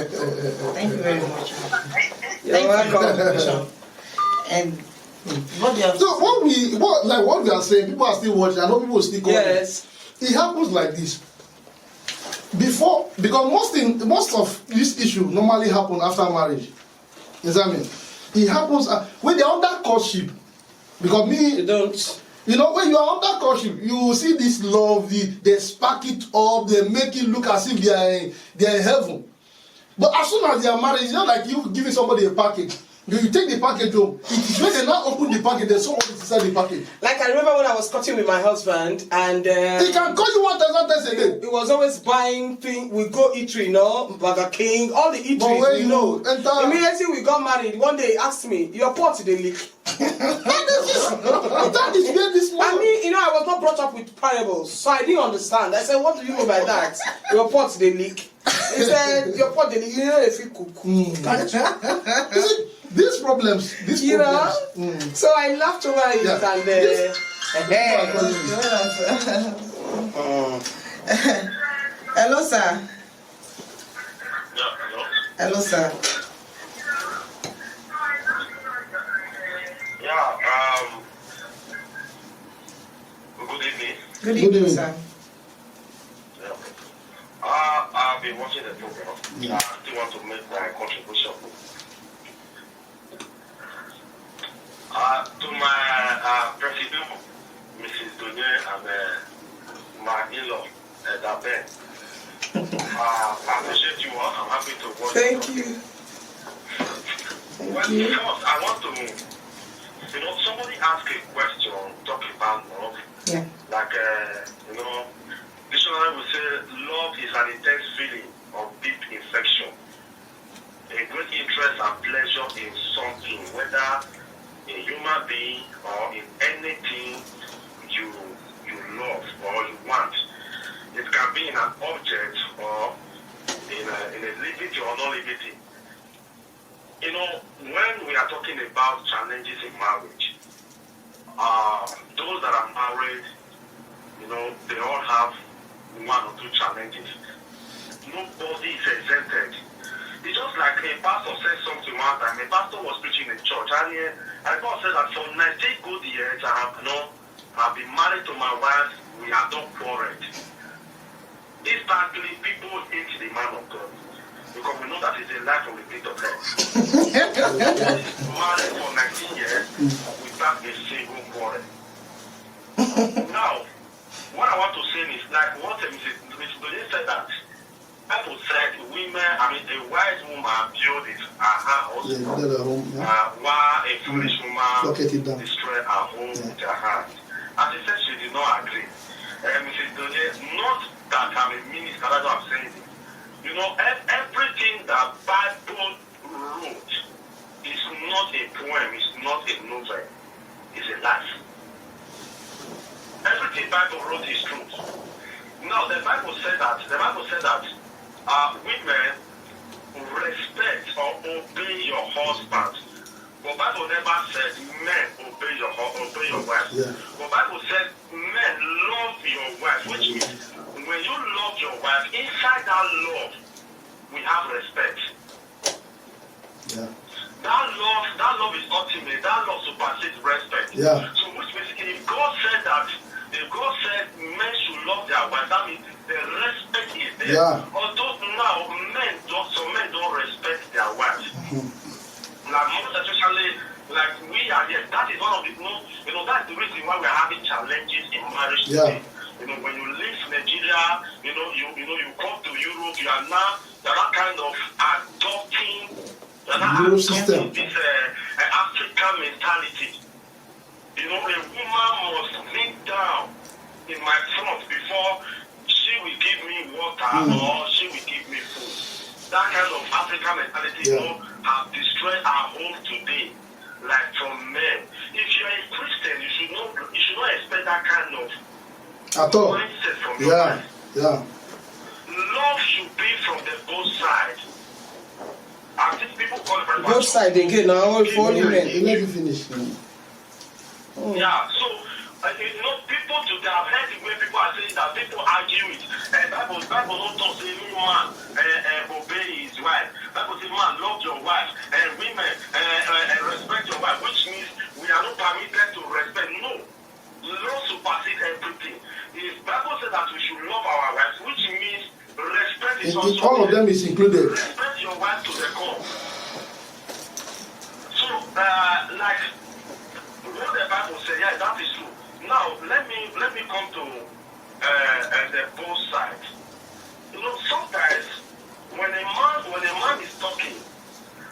Thank you very much. You're welcome. And what you have So what we are saying, people are still watching. I know people will still call. Yes. It happens like this. Because most of this issue normally happen after marriage. You know what I mean? It happens when they're under courtship. Because You don't. you know, when you are under courtship, you will see this love, they spark it up, they make it look as if they are in heaven. But as soon as they are married, it's not like you giving somebody a package. You take the package home. It is when they now open the package, there's someone inside the package. Like I remember when I was cutting with my husband, and He can call you 1,000 times a day. he was always buying things. We go eatery, you know, Burger King, all the But when eateries, you you know. enter- Immediately we got married. One day he asked me, "Your pot they leak." That is where this I man. mean, you know, I was not brought up with parables, so I didn't understand. I said, "What do you mean by that? Your pot they leak?" He said, "Your pot they leak. You know if you cook." You see, these problems. You know. So I laughed over it Yeah. and. Hello, sir. Yeah, hello. Hello, sir. Yeah, good evening. Good Good evening, evening. sir. Yeah. I've been watching the program. Yeah. I still want to make my contribution. To my president, Mrs. Donye, and my in-law, Ben. I appreciate you all. I'm happy to work. Thank you. Well, first, I want to, somebody asked a question talking about love. Yeah. Like, dictionary will say love is an intense feeling of deep affection, a great interest and pleasure in something, whether in human being or in anything you love or you want. It can be in an object or in a living or non-living. When we are talking about challenges in marriage, those that are married, they all have one or two challenges. Nobody is exempted. It's just like a pastor said something one time. A pastor was preaching in church, and God said that for 19 good years I've been married to my wife. We have not quarreled. Instantly, people hate the man of God because we know that it's a lie from the pit of hell. Married for 19 years without a single quarrel. Now, what I want to say is like what Mrs. Doye said that Bible said a wise woman built her house, while a foolish woman destroyed her home with her hand. And she said she did not agree. Mrs. Doye, not that I'm a minister, that's what I'm saying. Everything that Bible wrote is not a poem, it's not a novel, it's a life. Everything Bible wrote is truth. Now the Bible said that women respect or obey your husband. But Bible never said men obey your wife. Yeah. But Bible said men love your wife, which means when you love your wife, inside that love we have respect. Yeah. That love is ultimate. That love supersedes respect. Yeah. So which means if God said men should love their wife, that means the respect is there. Yeah. Although now some men don't respect their wives. Like most especially like we are here. That is one of the that's the reason why we're having challenges in marriage today. When you leave Nigeria, you come to Europe, you are that kind of adopting this African mentality. A woman must sit down in my front before she will give me water or she will give me food. That kind of African mentality have destroyed our home today, like from men. If you are a Christian, you should not expect that kind of mindset from your life. Yeah. Love should be from the both sides. And these people call it Both sides again, now for only men. Let me finish. Yeah, so people today have heard the way people are saying that people argue it. Bible don't talk say no man obey his wife. Bible say man love your wife and women respect your wife, which means we are not permitted to respect. No, love supersedes everything. The Bible says that we should love our wives, which means respect is also all of them is included. Respect your wife to the core. So like what the Bible says, yeah, that is true. Now let me come to the both sides. Sometimes when a man is talking,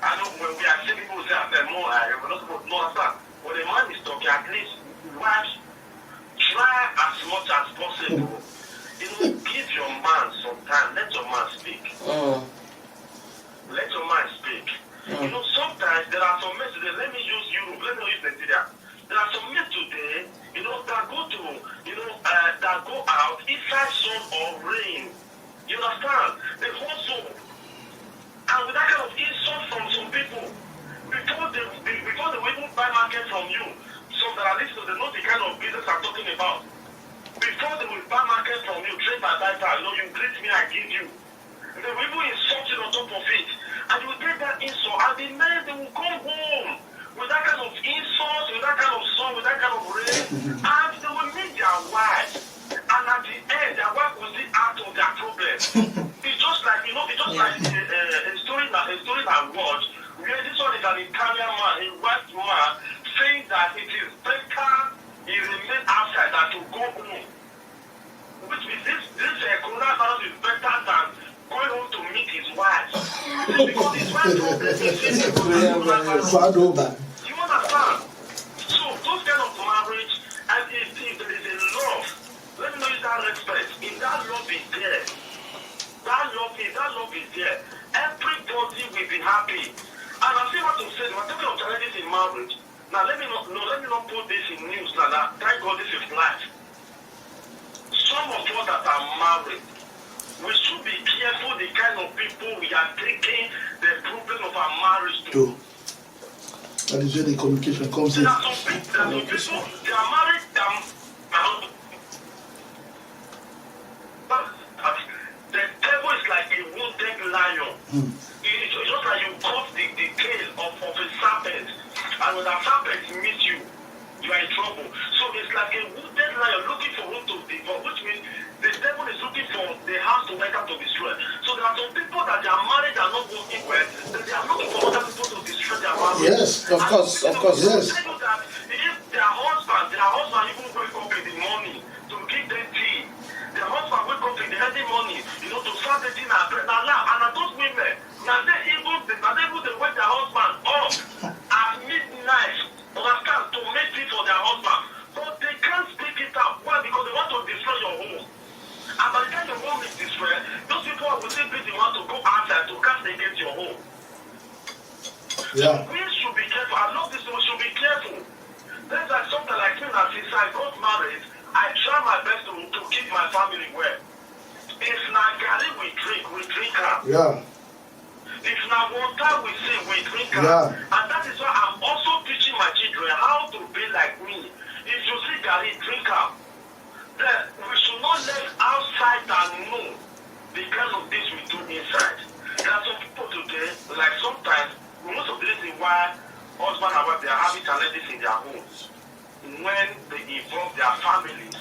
I know when we are seeing people say more, we're not supposed to understand. When a man is talking, at least wives try as much as possible. Give your man some time. Let your man speak. Let your man speak. Sometimes there are some men today. Let me use Europe. Let me use Nigeria. There are some men today, that go to, that go out inside sun or rain. You understand? They hustle. And with that kind of insult from some people, before they will even buy market from you, some that are listening, they know the kind of business I'm talking about. Before they will buy market from you, trade by buy, you greet me, I give you. They will even insult you on top of it. And you will take that insult, and the men, they will come home with that kind of insult, with that kind of song, with that kind of rain, and they will meet their wife. And at the end, their wife will see out of their problem. It's just like, it's just like story I watched where this one is an Italian man, a white man, saying that it is better he remain outside than to go home. Which means this coronavirus is better than going home to meet his wife. Because his wife don't let him see the coronavirus. You understand? So those kind of marriage, and if there is a love, let me know is that respect. If that love is there, that love is there, everybody will be happy. And I see what to say. We're talking of challenges in marriage. Now let me not put this in news. Now thank God this is life. Some of us that are married, we should be careful the kind of people we are taking the problem of our marriage to. That is where the communication comes in. There are some people, they are married, the devil is like a wounded lion. It's just like you cut the tail of a serpent, and when a serpent meets you, you are in trouble. So it's like a wounded lion looking for whom to devour, which means the devil is looking for the house to enter to destroy. So there are some people that they are married and not working well, that they are looking for other people to destroy their marriage. Yes, of course, yes. I know that if their husband even wake up in the morning to give them tea, their husband wake up in the early morning, to serve the dinner and those women, now they even wake their husband up at midnight, understand, to make tea for their husband, but they can't speak it out. Why? Because they want to destroy your home. And by the time your home is destroyed, those people will still be the one to go outside to cast against your home. Yeah. So we should be careful. I love this, we should be careful. There's like something like me that since I got married, I try my best to keep my family well. If not garri we drink her. Yeah. If not water we see, we drink her. Yeah. And that is why I'm also teaching my children how to be like me. If you see garri, drink her. Then we should not let outsiders know the kind of things we do inside. There are some people today, like sometimes, most of the reason why husband and wife they are having challenges in their homes when they involve their families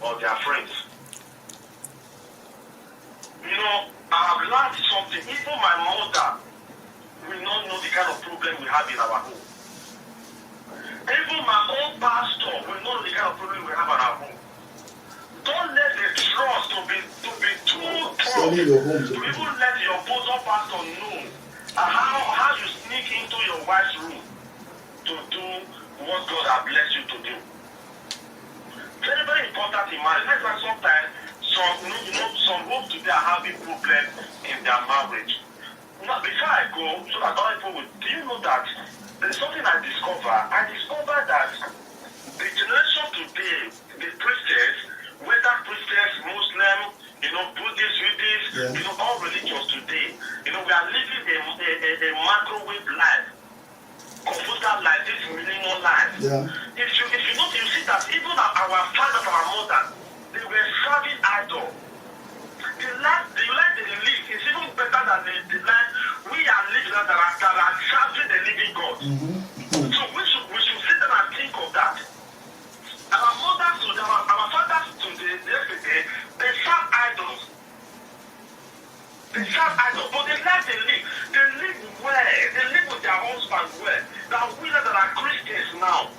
or their friends. I have learned something. Even my mother will not know the kind of problem we have in our home. Even my own pastor will not know the kind of problem we have in our home. Don't let the trust to be too tough to even let your bosom pastor know how you sneak into your wife's room to do what God has blessed you to do. Very, very important in marriage. That's why sometimes some homes today are having problems in their marriage. Now, before I go, so that other people will, do you know that there's something I discovered? I discovered that the generation today, the priestess, whether priestess, Muslim, Buddhist, all religions today, we are living a microwave life, computer life, this millennial life. Yeah. If you know, you see that even our fathers, our mothers, they were serving idol. The life they live is even better than the life we are living that are serving the living God. Mm-hmm. So we should sit down and think of that. Our mothers today, our fathers today, yesterday, they serve idols. They serve idols, but the life they live well. They live with their husband well. There are women that are Christians now.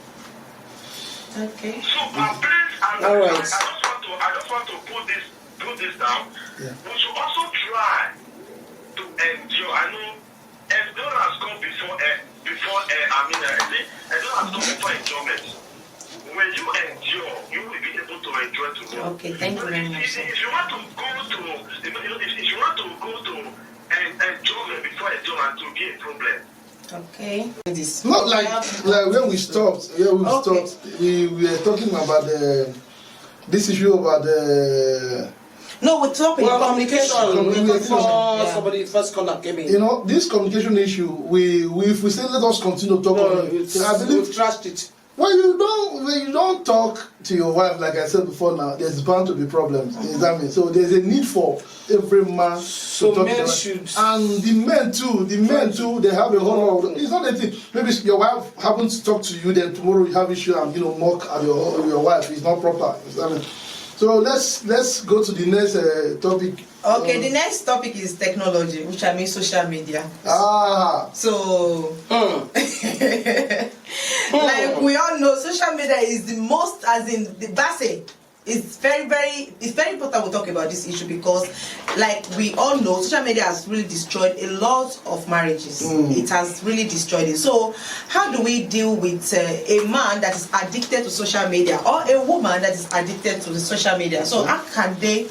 Okay. So please, I just want to put this down. Yeah. We should also try to endure. I know endurance comes before endurance comes before enjoyment. When you endure, you will be able to enjoy tomorrow. Okay, thank you very much. If you want to go to enjoyment before endurance, to be a problem. Okay. Not like when we stopped. We were talking about this issue about the. No, we're talking communication. Before Yeah. somebody first caller came in. This communication issue. If we say let us continue talking, I believe we've trashed it. when you don't talk to your wife, like I said before, now there's bound to be problems. You know what I mean? So there's a need for every man So to talk men to their should- wife. And the men too, they have a whole lot. It's not a thing. Maybe your wife happens to talk to you, then tomorrow you have issue and mock at your wife. It's not proper. You know what I mean? So let's go to the next topic. Okay, the next topic is technology, which I mean social media. So, like we all know, social media is the most, as in the basic. It's very important we talk about this issue because, like we all know, social media has really destroyed a lot of marriages. It has really destroyed it. So, how do we deal with a man that is addicted to social media or a woman that is addicted to the social media? So, how can they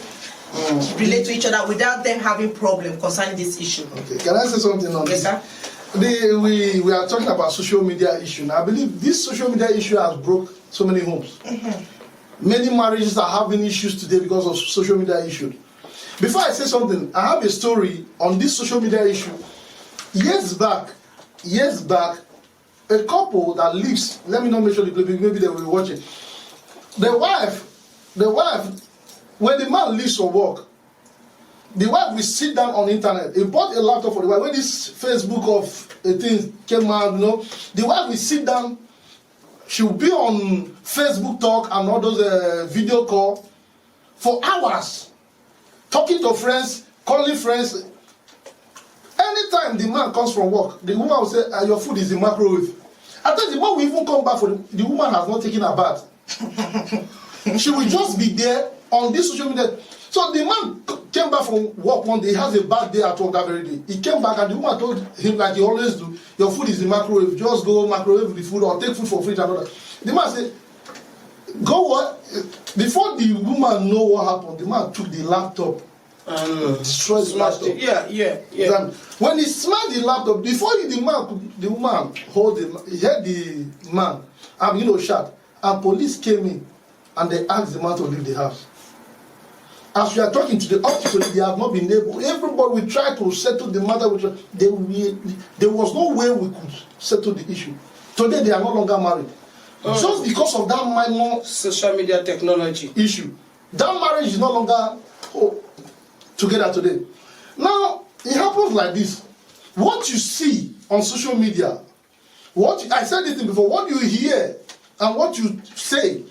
relate to each other without them having problem concerning this issue? Okay, can I say something on this? Yes, sir. We are talking about social media issue. Now, I believe this social media issue has broke so many homes. Many marriages are having issues today because of social media issue. Before I say something, I have a story on this social media issue. Years back, a couple that lives, let me not mention the place, maybe they will be watching. The wife, when the man leaves for work, the wife will sit down on the internet. He bought a laptop for the wife. When this Facebook of a thing came out, the wife will sit down. She will be on Facebook talk and all those video call for hours, talking to friends, calling friends. Anytime the man comes from work, the woman will say, your food is in microwave. I tell you, the man will even come back for the woman has not taken a bath. She will just be there on this social media. So the man came back from work one day, he has a bad day at work that very day. He came back and the woman told him, like he always do, your food is in microwave, just go microwave the food or take food for free and all that. The man said, go what? Before the woman know what happened, the man took the laptop and destroyed the laptop. Yeah. When he smashed the laptop, before the woman hold him, he heard the man and shot. And police came in and they asked the man to leave the house. As we are talking today, up to today, they have not been able. Everybody will try to settle the matter. There was no way we could settle the issue. Today, they are no longer married. Just because of that minor social media technology issue. That marriage is no longer together today. Now, it happens like this. What you see on social media, I said this thing before, what you hear and what you say,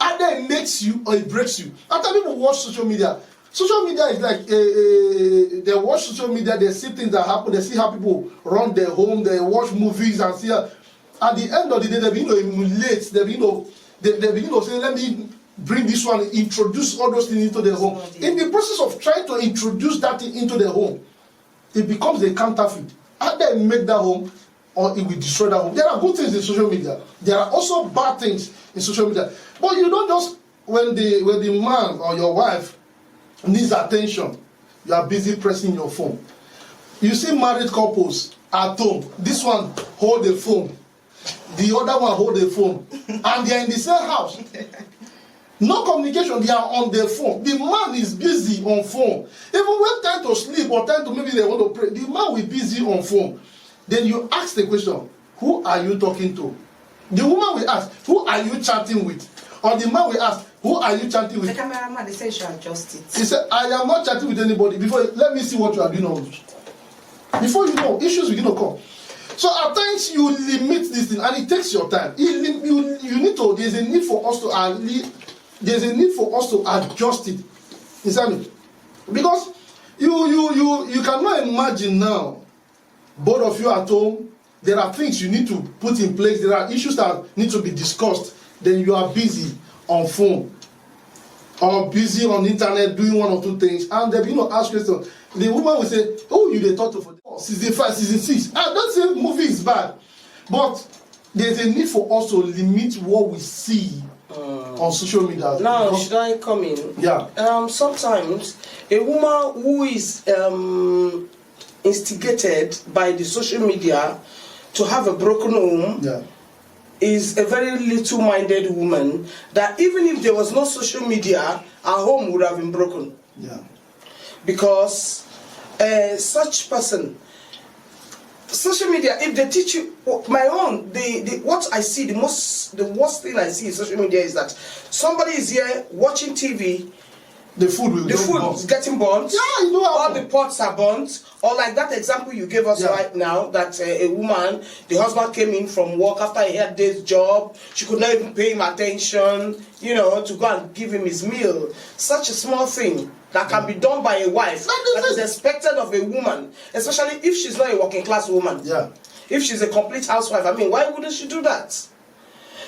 either it makes you or it breaks you. After people watch social media is like they watch social media, they see things that happen, they see how people run their home, they watch movies and see. At the end of the day, they begin to emulate, they begin to say, let me bring this one, introduce all those things into their home. In the process of trying to introduce that thing into their home, it becomes a counterfeit. Either it make that home or it will destroy that home. There are good things in social media. There are also bad things in social media. But you don't just, when the man or your wife needs attention, you are busy pressing your phone. You see married couples at home, this one hold the phone, the other one hold the phone, and they are in the same house. No communication, they are on their phone. The man is busy on phone. Even when time to sleep or time to maybe they want to pray, the man will be busy on phone. Then you ask the question, who are you talking to? The woman will ask, who are you chatting with? Or the man will ask, who are you chatting with? The cameraman, they say you should adjust it. He said, I am not chatting with anybody. Let me see what you are doing on. Before you know, issues begin to come. So at times you limit this thing and it takes your time. You need to, there's a need for us to adjust it. Exactly. Because you cannot imagine now, both of you at home, there are things you need to put in place, there are issues that need to be discussed, then you are busy on phone or busy on internet doing one or two things, and they begin to ask questions. The woman will say, oh, you they talk to for season 5, season 6. I don't say movie is bad, but there's a need for us to limit what we see on social media. Now, should I come in? Yeah. Sometimes a woman who is instigated by the social media to have a broken home is a very little-minded woman that even if there was no social media, her home would have been broken. Yeah. Because such person, social media, if they teach you, what I see, the worst thing I see in social media is that somebody is here watching TV, the food will The food is getting burnt. Yeah, you know how- All the pots are burnt. Or like that example you gave us Yeah. right now, that a woman, the husband came in from work after he had day's job. She could not even pay him attention, you know, to go and give him his meal. Such a small thing that can be done by a wife that is expected of a woman, especially if she's not a working class woman. Yeah. If she's a complete housewife, I mean, why wouldn't she do that?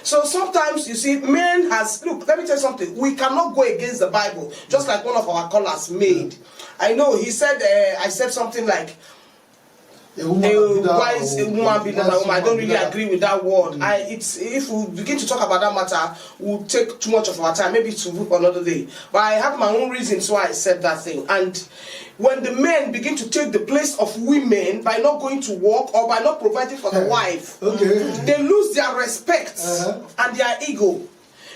So sometimes you see, men has, look, let me tell you something. We cannot go against the Bible, just like one of our callers made. I know he said, I said something like, A woman why is a woman beating a woman? I don't really agree with that word. Mm. It's if we begin to talk about that matter, we'll take too much of our time. Maybe to book another day. But I have my own reasons why I said that thing. And when the men begin to take the place of women by not going to work or by not providing for the wife, Okay. they lose their respect Uh-huh. and their ego.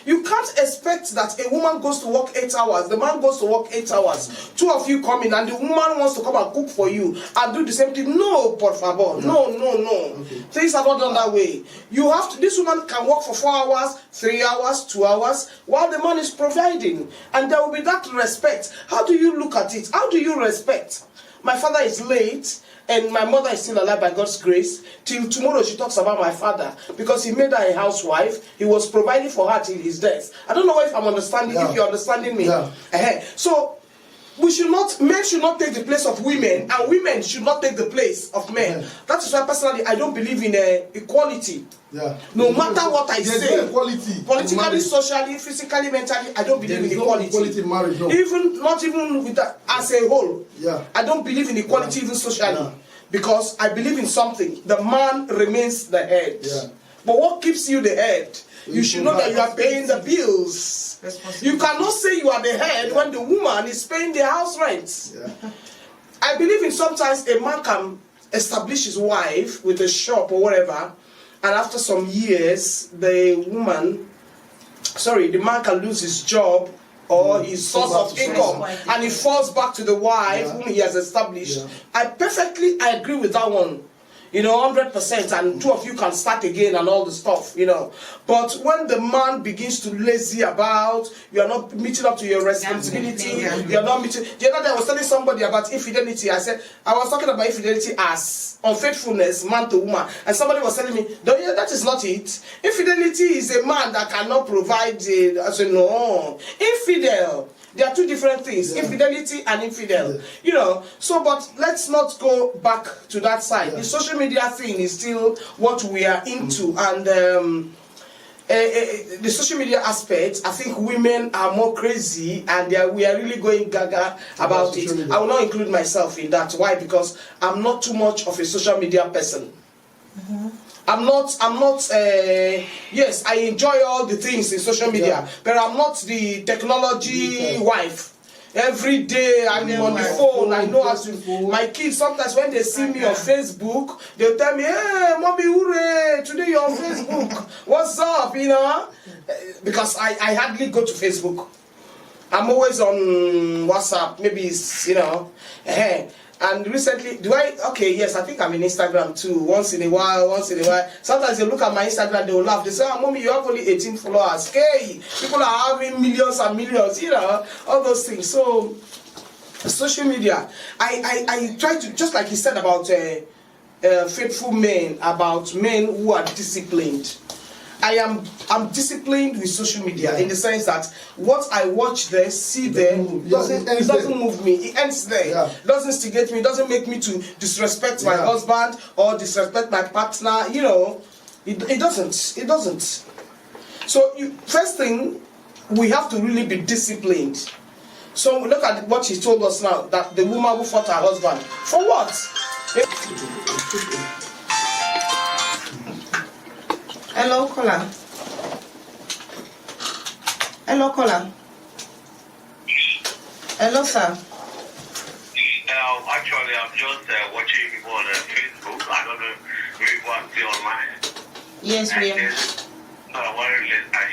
You can't expect that a woman goes to work 8 hours, the man goes to work 8 hours. Two of you come in and the woman wants to come and cook for you and do the same thing. No, por favor. No. Okay. Things are not done that way. You have to, this woman can work for 4 hours, 3 hours, 2 hours, while the man is providing. And there will be that respect. How do you look at it? How do you respect? My father is late, and my mother is still alive by God's grace. Till tomorrow she talks about my father, because he made her a housewife. He was providing for her till his death. I don't know if I'm understanding, Yeah. if you're understanding me. Yeah. So we should not, men should not take the place of women, and women should not take the place of men. Yeah. That is why personally I don't believe in equality. Yeah. No matter what I There's say, no equality in politically, marriage. socially, physically, mentally, I don't believe There in is no equality. equality in marriage, no. Even not even with that as a whole. Yeah. I don't believe in equality even socially, Yeah. because I believe in something. The man remains the head. Yeah. But what keeps you the head? You You should know that you are paying the bills. Responsibility. You cannot say you are the head when the woman is paying the house rent. Yeah. I believe in sometimes a man can establish his wife with a shop or whatever, and after some years, the man can lose his job or his source of income, and he falls back to the wife Yeah. whom he has established. Yeah. I agree with that one. 100%, and two of you can start again and all the stuff, But when the man begins to lazy about, you are not meeting up to your responsibility, you are not meeting. The other day I was telling somebody about infidelity. I was talking about infidelity as unfaithfulness, man to woman, and somebody was telling me, that is not it. Infidelity is a man that cannot provide. I said, no, infidel. There are two different things, infidelity and infidel. So, but let's not go back to that side. The social media thing is still what we are into, and the social media aspect, I think women are more crazy, and we are really going gaga about it. Media. I will not include myself in that. Why? Because I'm not too much of a social media person. I'm not, yes, I enjoy all the things in social media, but I'm not the technology wife. Every day I'm on the phone, I know how to, my kids sometimes when they see me on Facebook, they'll tell me, hey, mommy, hooray, today you're on Facebook, what's up, because I hardly go to Facebook. I'm always on WhatsApp, maybe it's, And recently, yes, I think I'm in Instagram too. Once in a while. Sometimes they look at my Instagram, they will laugh. They say, mommy, you have only 18 followers. Hey, people are having millions and millions, all those things. So, social media, I try to, just like you said about faithful men, about men who are disciplined. I'm disciplined with social media in the sense that what I watch there, see there, it doesn't move me. It ends there. Yeah. It doesn't instigate me. It doesn't make me to disrespect my husband or disrespect my partner. It doesn't. It doesn't. So first thing, we have to really be disciplined. So look at what she told us now, that the woman who fought her husband. For what? Hello, caller. Hello, caller. Hello, sir. Actually, I'm just watching people on Facebook. I don't know if you want to see online. Yes, we are. So I want to just ask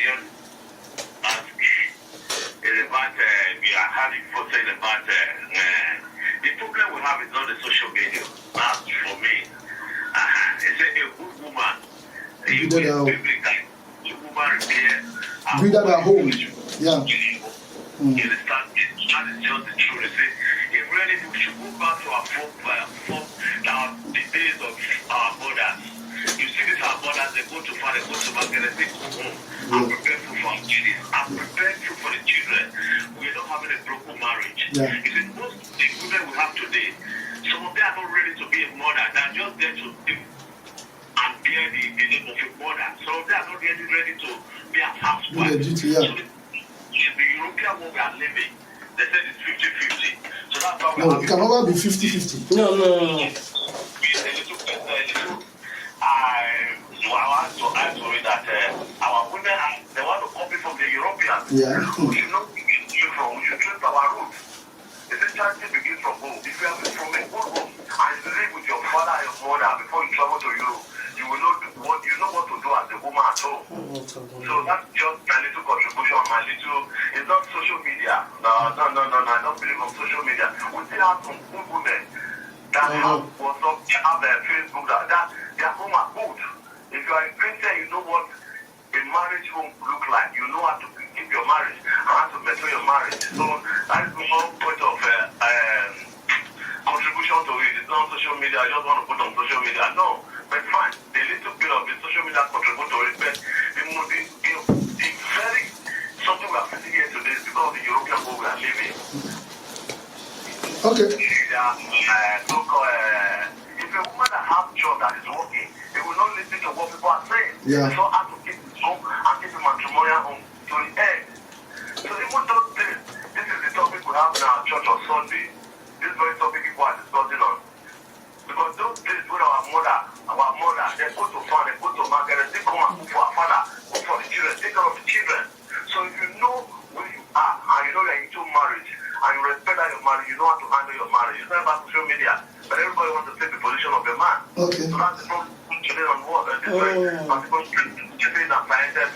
is about we are having posted about the problem we have is not the social media. That's for me. It's a good woman. Do that at home. Yeah. You understand? It's see these our mothers, they go to far, they go to market, they take home. I'm prepared food for our children. I'm prepared food for the children. We're not having a broken marriage. Yeah. You see, most of the women we have today, some of them are not ready to be a mother. They're just there to live and bear the name of a mother. Some of them are not really ready to be a housewife. Yeah. So the European world we are living, they said it's 50-50. So that's how No, it can never be 50-50. No. I want to add to it that our women, they want to copy from the Europeans. Yeah. We should not begin from, we should trace our roots. They say charity begins from home. If you have been from a good home and you live with your father and your mother before you travel to Europe, you will know what to do as a woman at home. So that's just my little contribution, it's not social media. No, I don't believe on social media. We still have some good women that have WhatsApp, they have their Facebook, that their home are good. If you are a Christian, you know what a marriage home look like. You know how to keep your marriage and how to maintain your marriage. So that is one point of contribution to it. It's not social media. I just want to put on social media. No, but fine. The little bit of the social media contribute to it, but the very something we are facing here today is because of the European world we are living. Okay. If a woman that has a job that is working, they will not listen to what people are saying. Yeah. So have to keep it home and keep the matrimonial home to the end. So even though this is the topic we have in our church on Sunday, this very topic people are discussing on. Because those days when our mother, they go to farm, they go to market, they come and cook for our father, cook for the children, take care of the children. So if you know where you are and you know you're into marriage and you respect that your marriage, you know how to handle your marriage. It's not about social media, but everybody wants to take the position of a man. Okay. So that's the problem today on what this very particular scientists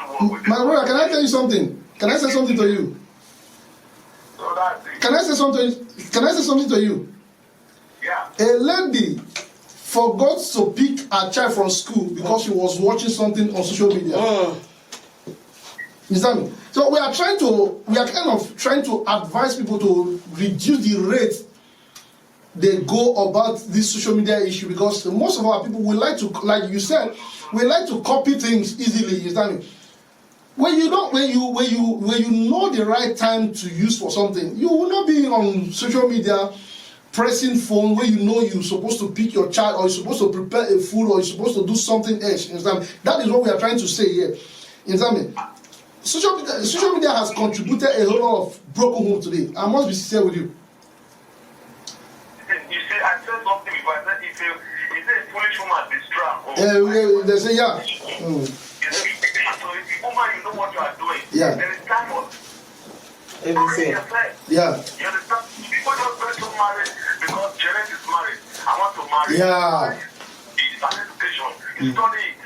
work with. My brother, can I tell you something? Can I say something to you? So that's it. Can I say something to you? Yeah. A lady forgot to pick her child from school because she was watching something on social media. You understand me? So we are kind of trying to advise people to reduce the rate they go about this social media issue, because most of our people we like to, like you said, we like to copy things easily. You understand me? When you know the right time to use for something, you will not be on social media pressing phone where you know you're supposed to pick your child, or you're supposed to prepare a food, or you're supposed to do something else. You understand me? That is what we are trying to say here. You understand me? Social media has contributed a whole lot of broken homes today. I must be sincere with you. You see, I said something before. I said if a foolish woman be strong. They say yeah. So if the woman, you know what you are doing. Yeah. There is time for Everything. Yeah. You understand? People just get so married because Janet is married. I want to marry. Yeah. It's an education. You study it.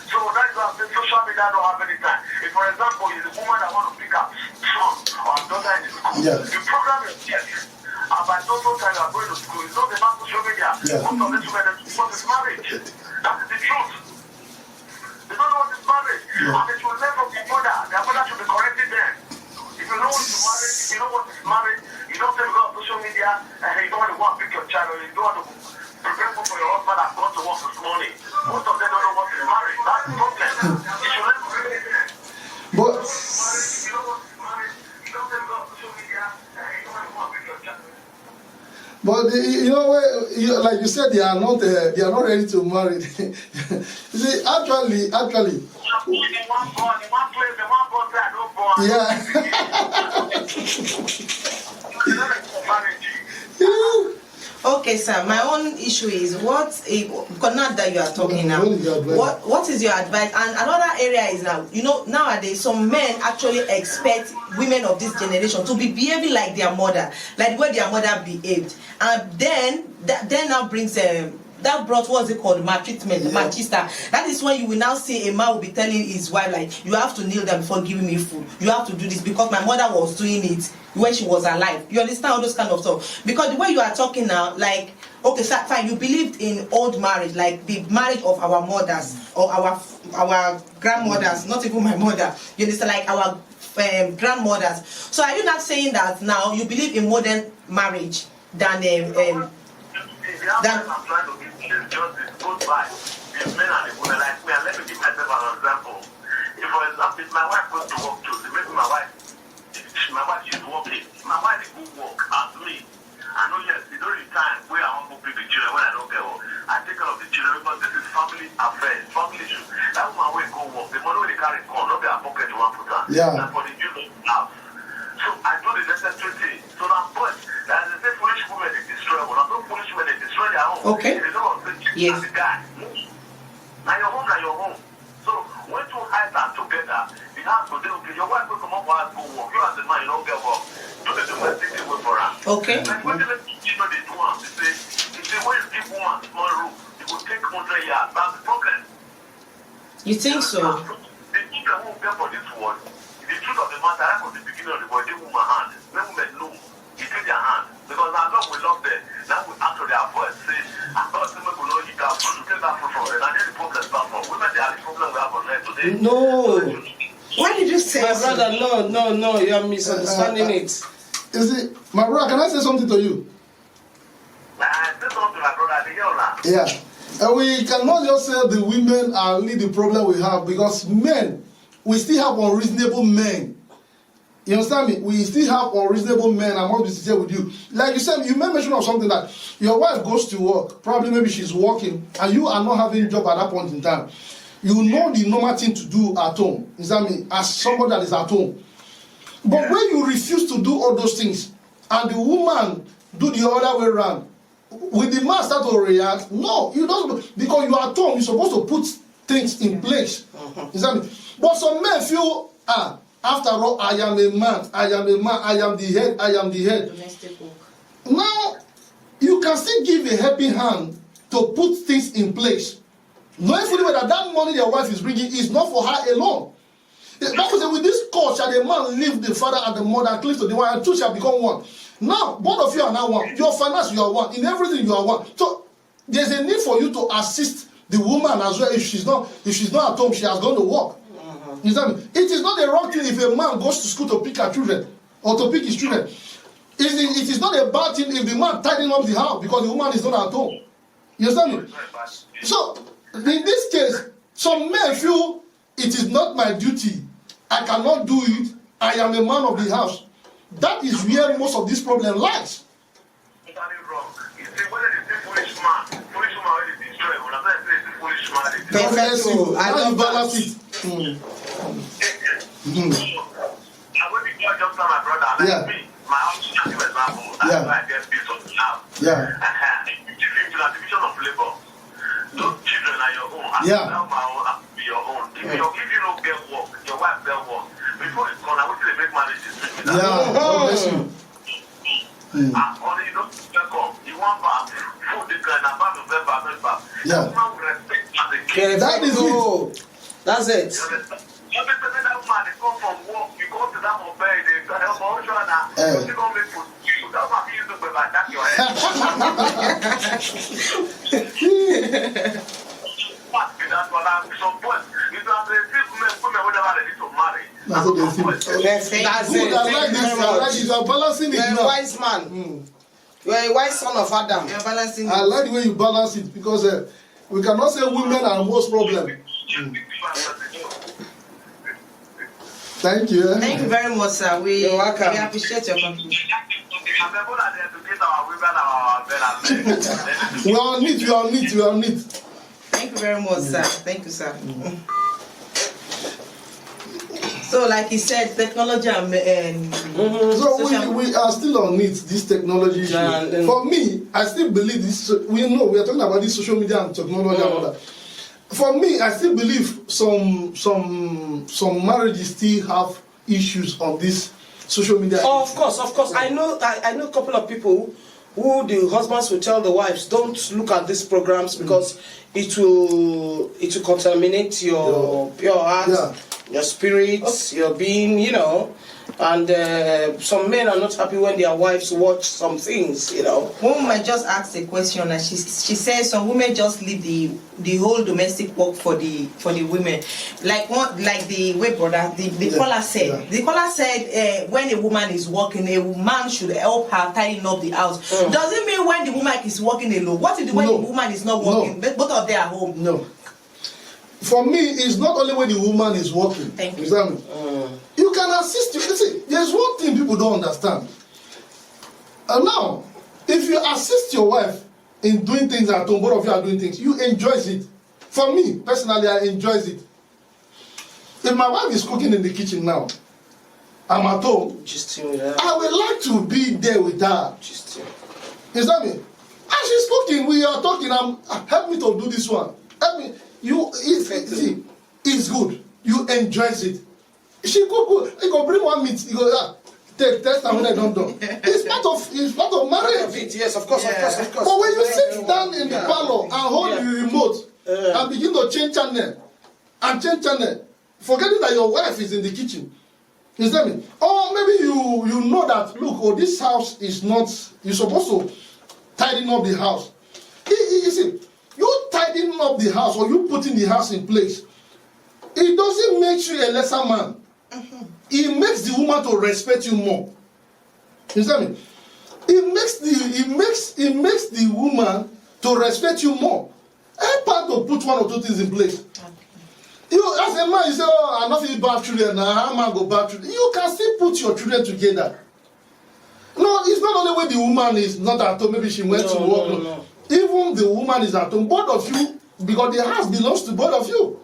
So that's why I say social media don't have any time. If, for example, you're the woman that want to pick up son or daughter in the school, Yeah. you program yourself. And by no time you are going to school, it's not about social media. Yeah. Most of these women, what is marriage? That is the truth. They don't know what is marriage. And they should learn from their mother. Their mother should be correcting them. If you know what is marriage, if you know what is marriage, you don't say because of social media, and you don't want to go and pick your child, or you don't want to prepare for your husband that's gone to work this morning. Most of them don't know what is marriage. That's the problem. You should learn from them. But You know what is marriage, you don't say because of social media, and you don't want to go and pick your child. like you said, they are not ready to marry. You see, actually, Okay, sir. My own issue is because now that you are talking now, What is your advice? what is your advice? And another area is now, nowadays some men actually expect women of this generation to be behaving like their mother, like the way their mother behaved, and then that now brings that brought what's it called, maltreatment, machista. That is when you will now see a man will be telling his wife, like, you have to kneel down before giving me food, you have to do this because my mother was doing it when she was alive. You understand all those kind of stuff? Because the way you are talking now, like, okay, so fine, you believed in old marriage, like the marriage of our mothers or our grandmothers, not even my mother, you understand, like our grandmothers. So are you not saying that now you believe in modern marriage than It's just it goes by. The men and the women like me, and let me give myself an example. If, for example, if my wife goes to work too, maybe my wife is working. My wife will work as me. I know, yes, it's only time where I want to pick the children when I don't get work. I take care of the children because this is family affairs, family issues. That woman will go work. The money will carry come, not their pocket to one put her. Yeah. That's for the children house. So I do the necessary thing. So now, but as they say, foolish women they destroy. Well, not so foolish women they destroy their home. Okay. They don't want to Yes. the guy. Now your home, now your home. So when two eyes are together, it has to do. Okay, your wife will come up and go work. You as a man, you don't get work. Do the domestic thing work for her. Okay. Like when they let you know they do one, they say when you give woman small room, it will take 100 years. That's the problem. You think so? The children who get for this world, the truth of the matter, right from the beginning of the world, they woman hand. When women know, you take their hand. Because our love we love them. Now we answer their voice, say, I thought women will not eat that food. You take that food from them. And then the problem starts from women, they are the problem we have on earth today. No. Why did you say My so? brother, no, you are misunderstanding it. You see, my brother, can I say something to you? I say something to my brother, they hear that. Yeah. And we cannot just say the women are only the problem we have, because men, we still have unreasonable men. You understand me? We still have unreasonable men. I must be sincere with you. Like you said, you made mention of something that your wife goes to work. Probably maybe she's working and you are not having a job at that point in time. You know the normal thing to do at home. You understand me? As somebody that is at home. But when you refuse to do all those things and the woman do the other way around, will the man start to react? No, you don't, because you are at home. You're supposed to put things in place. You understand me? But some men feel, after all, I am a man, I am the head, I am the head. Domestic work. Now, you can still give a helping hand to put things in place. Knowing fully well that money your wife is bringing is not for her alone. The Bible says, with this cause shall the man leave the father and the mother and cleave to the wife, and two shall become one. Now, both of you are now one. Your finance, you are one. In everything, you are one. So, there's a need for you to assist the woman as well. If she's not at home, she has gone to work. You understand me? It is not a wrong thing if a man goes to school to pick her children or to pick his children. It is not a bad thing if the man tidying up the house because the woman is not at home. You understand me? So, in this case, some men feel it is not my duty. I cannot do it. I am a man of the house. That is where most of this problem lies. Wrong. You see, whether they say foolish man already destroyed. When I say it's a foolish man, they destroy. God bless you. I Now love you balance that. it. I went to God just tell my brother, like Yeah. me, my house is an example. That's Yeah. why I get peace of the house. Yeah. You give him to the division of labor. Those children are your own. Yeah. Now my own have to be your own. If you don't get work, your wife get work. Before it's gone, I want you to make marriages with me. Yeah. God bless you. Only you don't come. You want back. Food the kind of back, not back. Yeah. That woman will respect as a Yeah, king. That is it. That's it. Every person that woman, they come from work, you go to that mobile, they go help out you and you don't make food. You don't have to use the paper, that's your head. That's what I'm some point. You don't have to see women whenever they need to marry. That's what they think. That's Good, it. I like Thank you this. very I like much. it. You are balancing it You're a now. wise man. You're a wise son of Adam. You're balancing I it. like the way you balance it, because we cannot say women are most problem. Thank you. Thank you very much, sir. We You're welcome. appreciate your contribution. We are on it. We are on it. We are on it. Thank you very much, sir. Thank you, sir. So, like he said, technology and So social we are still on it. This technology issue. Yeah, and- For me, I still believe this. We know we are talking about this social media and technology and all that. For me, I still believe some marriages still have issues on this social media. Oh, of course. I know a couple of people who the husbands will tell the wives, don't look at these programs because it will contaminate your pure heart, Yeah. your spirits, your being, And some men are not happy when their wives watch some things, One woman just asked a question, and she says some women just leave the whole domestic work for the women, like the way brother the caller said. Yeah. The caller said when a woman is working, a man should help her tidying up the house. Does it mean when the woman is is working alone? What if when No. the woman is not No. working? Both of them are home. No. For me, it's not only when the woman is working. Thank you. Understand me? You can assist you. See, there's one thing people don't understand. Now, if you assist your wife in doing things at home, both of you are doing things, you enjoy it. For me, personally, I enjoy it. If my wife is cooking in the kitchen now, I'm at home, I would like to be there with her. Is that me? As she's cooking, we are talking, help me to do this one. Help me. It's good. You enjoy it. She cook, you go bring one meat, you go, take test and when I don't do. It's part of marriage. Yes, of course. But when you sit down in the parlor and hold the remote and begin to change channel, forgetting that your wife is in the kitchen. You see me? Or maybe you know that, look, this house is not, you're supposed to tidying up the house. You see, you tidying up the house or you putting the house in place, it doesn't make you a lesser man. It makes the woman to respect you more. You see me? It makes the woman to respect you more. Help her to put one or two things in place. You, as a man, you say, oh, I'm not feeling bad children, now I'm go bad children. You can still put your children together. No, it's not only when the woman is not at home, maybe she went to work. No. Even the woman is at home, both of you, because the house belongs to both of you.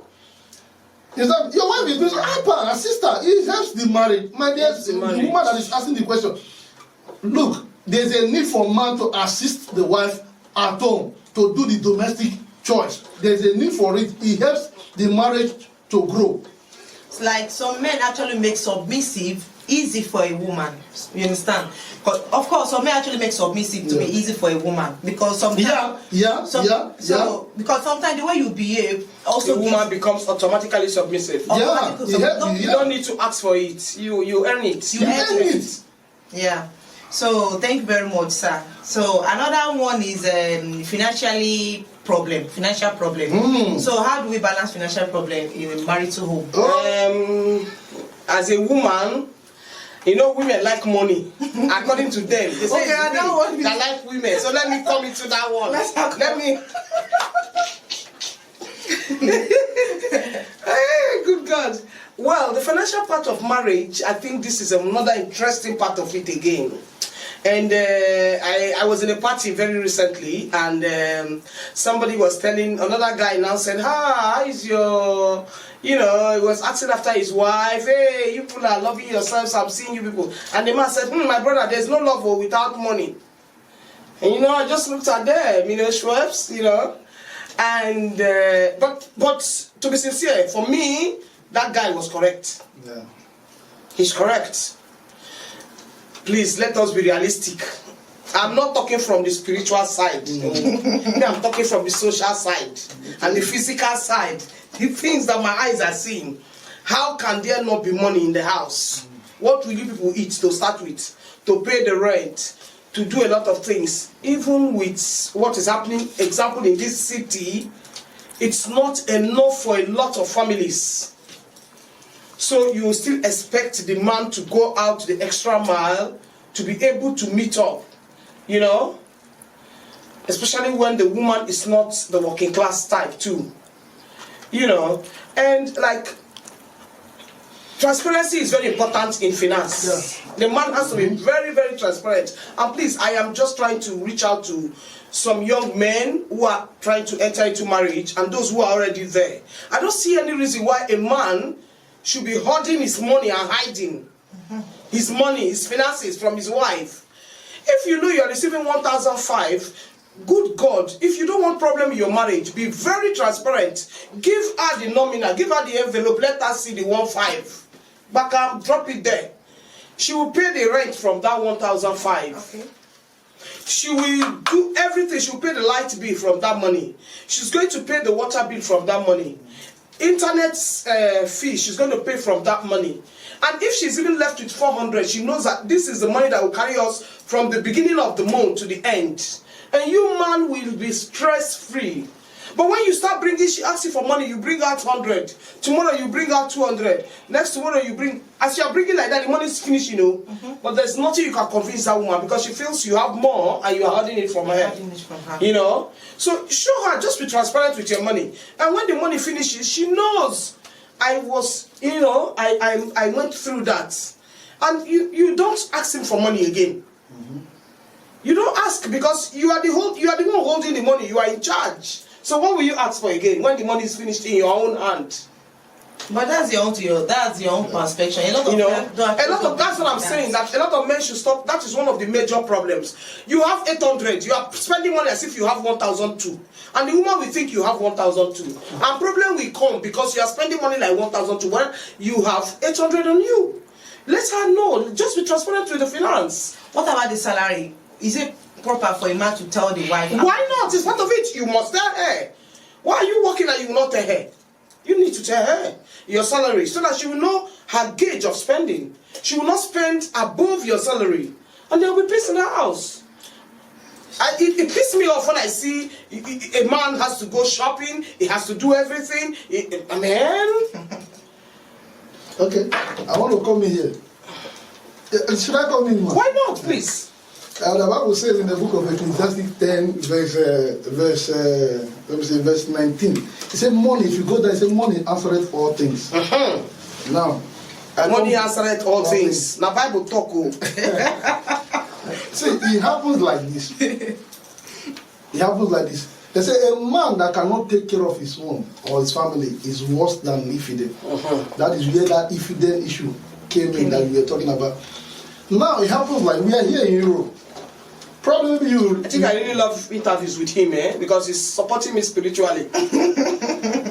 Is that your wife is doing help her, sister, it helps the marriage. My dear, the woman that is asking the question, look, there's a need for man to assist the wife at home to do the domestic chores. There's a need for it. It helps the marriage to grow. It's like some men actually make submissive easy for a woman. You understand? Of course, some men actually make submissive to be easy for a woman because sometimes. Because sometimes the way you behave also the woman becomes automatically submissive. You don't need to ask for it. You earn it. You earn it. Yeah. So thank you very much, sir. So another one is financial problem. So how do we balance financial problem in a marital home? As a woman, you know, women like money. According to them, they say okay, I don't want they like women. So let me come into that one. Let me. Hey, good God. Well, the financial part of marriage, I think this is another interesting part of it again. And I was in a party very recently, and somebody was telling, another guy now said, how is your, you know, he was asking after his wife, hey, you people are loving yourselves, I'm seeing you people. And the man said, my brother, there's no love without money. And, you know, I just looked at them, you know, Schweppes, you know. And, but to be sincere, for me, that guy was correct. Yeah. He's correct. Please, let us be realistic. I'm not talking from the spiritual side. I'm talking from the social side and the physical side. The things that my eyes are seeing. How can there not be money in the house? What will you people eat to start with? To pay the rent, to do a lot of things. Even with what is happening, example in this city, it's not enough for a lot of families. So you still expect the man to go out the extra mile to be able to meet up, you know? Especially when the woman is not the working class type too, you know? And like, transparency is very important in finance. Yeah. The man has to be very, very transparent. And please, I am just trying to reach out to some young men who are trying to enter into marriage and those who are already there. I don't see any reason why a man should be hoarding his money and hiding his money, his finances from his wife. If you know you're receiving 1,005, good God, if you don't want problem in your marriage, be very transparent. Give her the nominal, give her the envelope, let her see the 1,500. Back drop it there. She will pay the rent from that 1,005. Okay. She will do everything. She will pay the light bill from that money. She's going to pay the water bill from that money. Internet fee, she's going to pay from that money. And if she's even left with 400, she knows that this is the money that will carry us from the beginning of the month to the end. And you, man, will be stress-free. But when you start bringing, she asks you for money, you bring out 100. Tomorrow you bring out 200. Next tomorrow you bring, as you are bringing like that, the money is finished, you know. But there's nothing you can convince that woman because she feels you have more and you are hiding it from her. You know. So show her, just be transparent with your money. And when the money finishes, she knows I was, you know, I went through that. And you don't ask him for money again. You don't ask because you are the one holding the money. You are in charge. So what will you ask for again when the money is finished in your own hand? But that's your own perspective. A lot of that's what I'm saying. That a lot of men should stop. That is one of the major problems. You have 800. You are spending money as if you have 1,002, and the woman will think you have 1,002. And problem will come because you are spending money like 1,002 when you have 800 on you. Let her know. Just be transparent with the finance. What about the salary? Is it proper for a man to tell the wife? Why not? It's part of it. You must tell her. Why are you working and you will not tell her? You need to tell her your salary so that she will know her gauge of spending. She will not spend above your salary. And there will be peace in her house. It pisses me off when I see a man has to go shopping, he has to do everything. Man. Okay, I want to come in here. Should I come in, man? Why not, please? The Bible says in the book of Ecclesiastes 10, verse 19. It said, money, if you go there, it said, money answereth all things. Now, money answereth all things. Now, Bible talk. See, it happens like this. It happens like this. They say a man that cannot take care of his home or his family is worse than infidel. That is where that infidel issue came in that we were talking about. Now, it happens like we are here in Europe. Probably you. I think I really love interviews with him, because he's supporting me spiritually.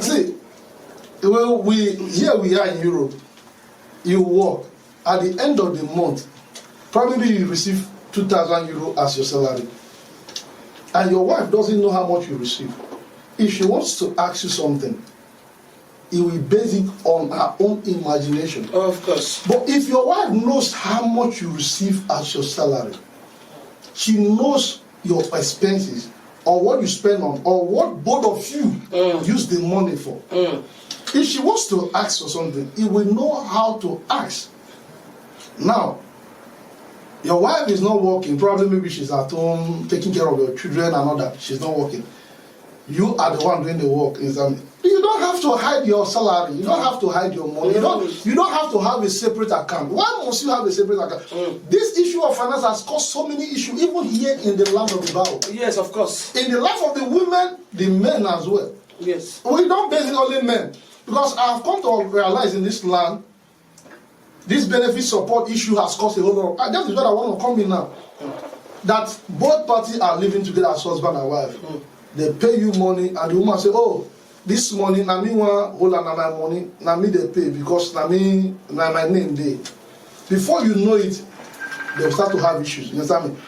See, well, here we are in Europe. You work at the end of the month. Probably you receive 2,000 euro as your salary, and your wife doesn't know how much you receive. If she wants to ask you something, it will base it on her own imagination. Oh, of course. But if your wife knows how much you receive as your salary, she knows your expenses or what you spend on or what both of you use the money for. If she wants to ask for something, he will know how to ask. Now, your wife is not working. Probably maybe she's at home taking care of your children and all that. She's not working. You are the one doing the work. You don't have to hide your salary. You don't have to hide your money. You don't have to have a separate account. Why must you have a separate account? This issue of finance has caused so many issues, even here in the land of the Bible. Yes, of course. In the life of the women, the men as well. Yes. We don't base it only men. Because I've come to realize in this land, this benefit support issue has caused a whole lot of... That is what I want to come in now. That both parties are living together as husband and wife. They pay you money and the woman say, oh, this money, na me want hold on my money, na me they pay because na my name there. Before you know it, they'll start to have issues. You understand me?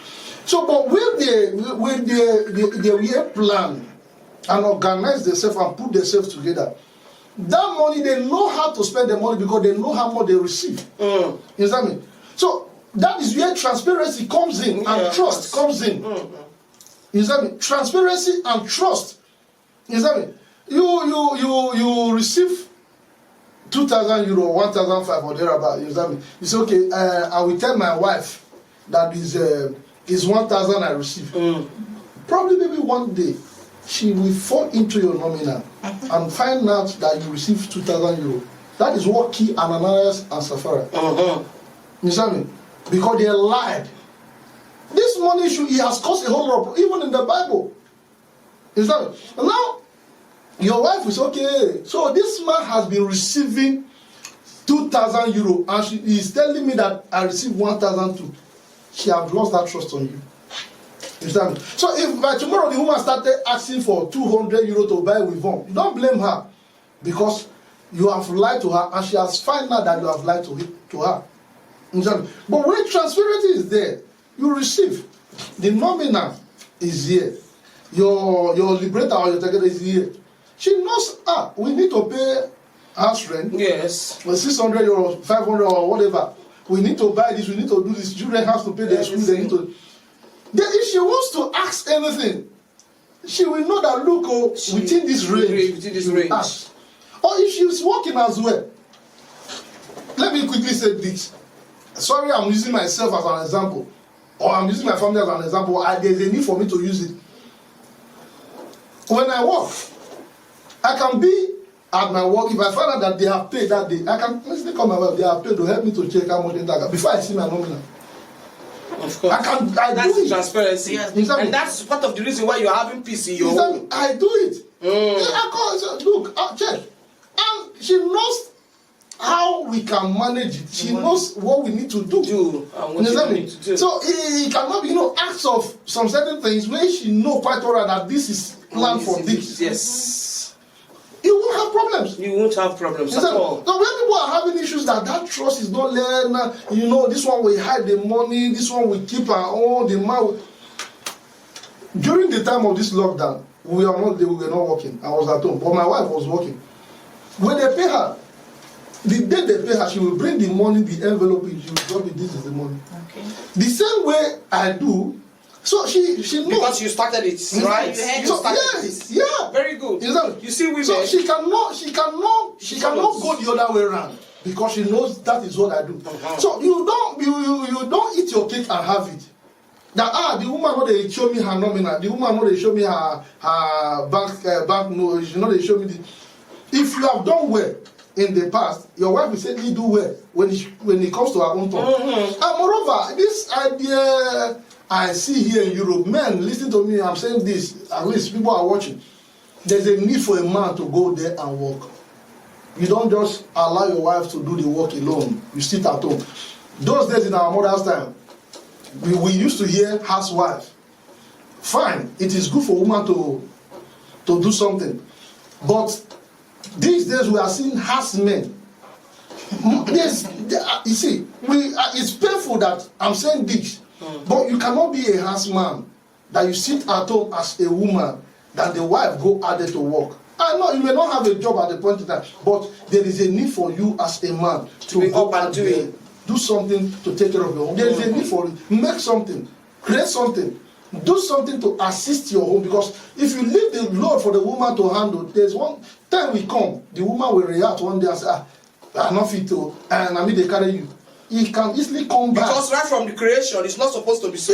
So, but when they plan and organize themselves and put themselves together, that money, they know how to spend the money because they know how much they receive. You understand me? So that is where transparency comes in and trust comes in. You understand me? Transparency and trust. You understand me? You receive 2,000 euro, 1,500 or thereabout. You understand me? You say, okay, I will tell my wife that is 1,000 I receive. Probably maybe one day she will fall into your nominal and find out that you receive 2,000 euro. That is what killed Ananias and Sapphira. You understand me? Because they lied. This money issue, it has caused a whole lot of, even in the Bible. You understand me? And now, your wife is okay. So this man has been receiving 2,000 euro and she is telling me that I received 1,002. She has lost that trust on you. You understand me? So if by tomorrow the woman started asking for 200 euro to buy with him, you don't blame her because you have lied to her and she has found out that you have lied to her. You understand me? But when transparency is there, you receive. The nominal is here. Your liberator or your target is here. She knows, we need to pay house rent. Yes. 600 or 500 or whatever. We need to buy this, we need to do this. Children have to pay their school. They need to. Then if she wants to ask anything, she will know that look, within this range, within this range. Or if she's working as well. Let me quickly say this. Sorry, I'm using myself as an example, or I'm using my family as an example. There's a need for me to use it. When I work, I can be at my work. If I find out that they have paid that day, I can instantly call my wife. They have paid to help me to check how much they got before I see my nominal. Of course. That's do transparency. Yes. Exactly. And that's part of the reason why you're having peace in your home. I do it. I call her, look, I'll check. And she knows how we can manage it. She knows what we need to do. And what you need to do. So it cannot be, acts of some certain things where she know quite alright that this is planned for this. Yes. You won't have problems. You won't have problems at all. So when people are having issues that trust is not there, this one will hide the money, this one will keep her own, the man. During the time of this lockdown, we were not working. I was at home, but my wife was working. When they pay her, the day they pay her, she will bring the money, the envelope, she will drop it, this is the money. Okay. The same way I do. So she knows. Because you started it, right? You started yes, yeah. Very good. Exactly. You see women. So she cannot go the other way around because she knows that is what I do. So you don't eat your cake and have it. That the woman know they show me her nominal, the woman know they show me her bank no, she know they show me the. If you have done well in the past, your wife will certainly do well when it comes to her own turn. And moreover, this idea I see here in Europe, men, listen to me, I'm saying this, at least people are watching. There's a need for a man to go there and work. You don't just allow your wife to do the work alone. You sit at home. Those days in our mother's time, we used to hear housewife. Fine, it is good for woman to do something. But these days we are seeing house men. You see, it's painful that I'm saying this. But you cannot be a houseman that you sit at home as a woman, that the wife go out there to work. I know you may not have a job at the point in time, but there is a need for you as a man to go out there, do something to take care of your home. There is a need for it. Make something, create something, do something to assist your home. Because if you leave the load for the woman to handle, there's one time will come, the woman will react one day and say, I'm not fit to, and I mean they carry you. He can easily come back. Because right from the creation, it's not supposed to be so.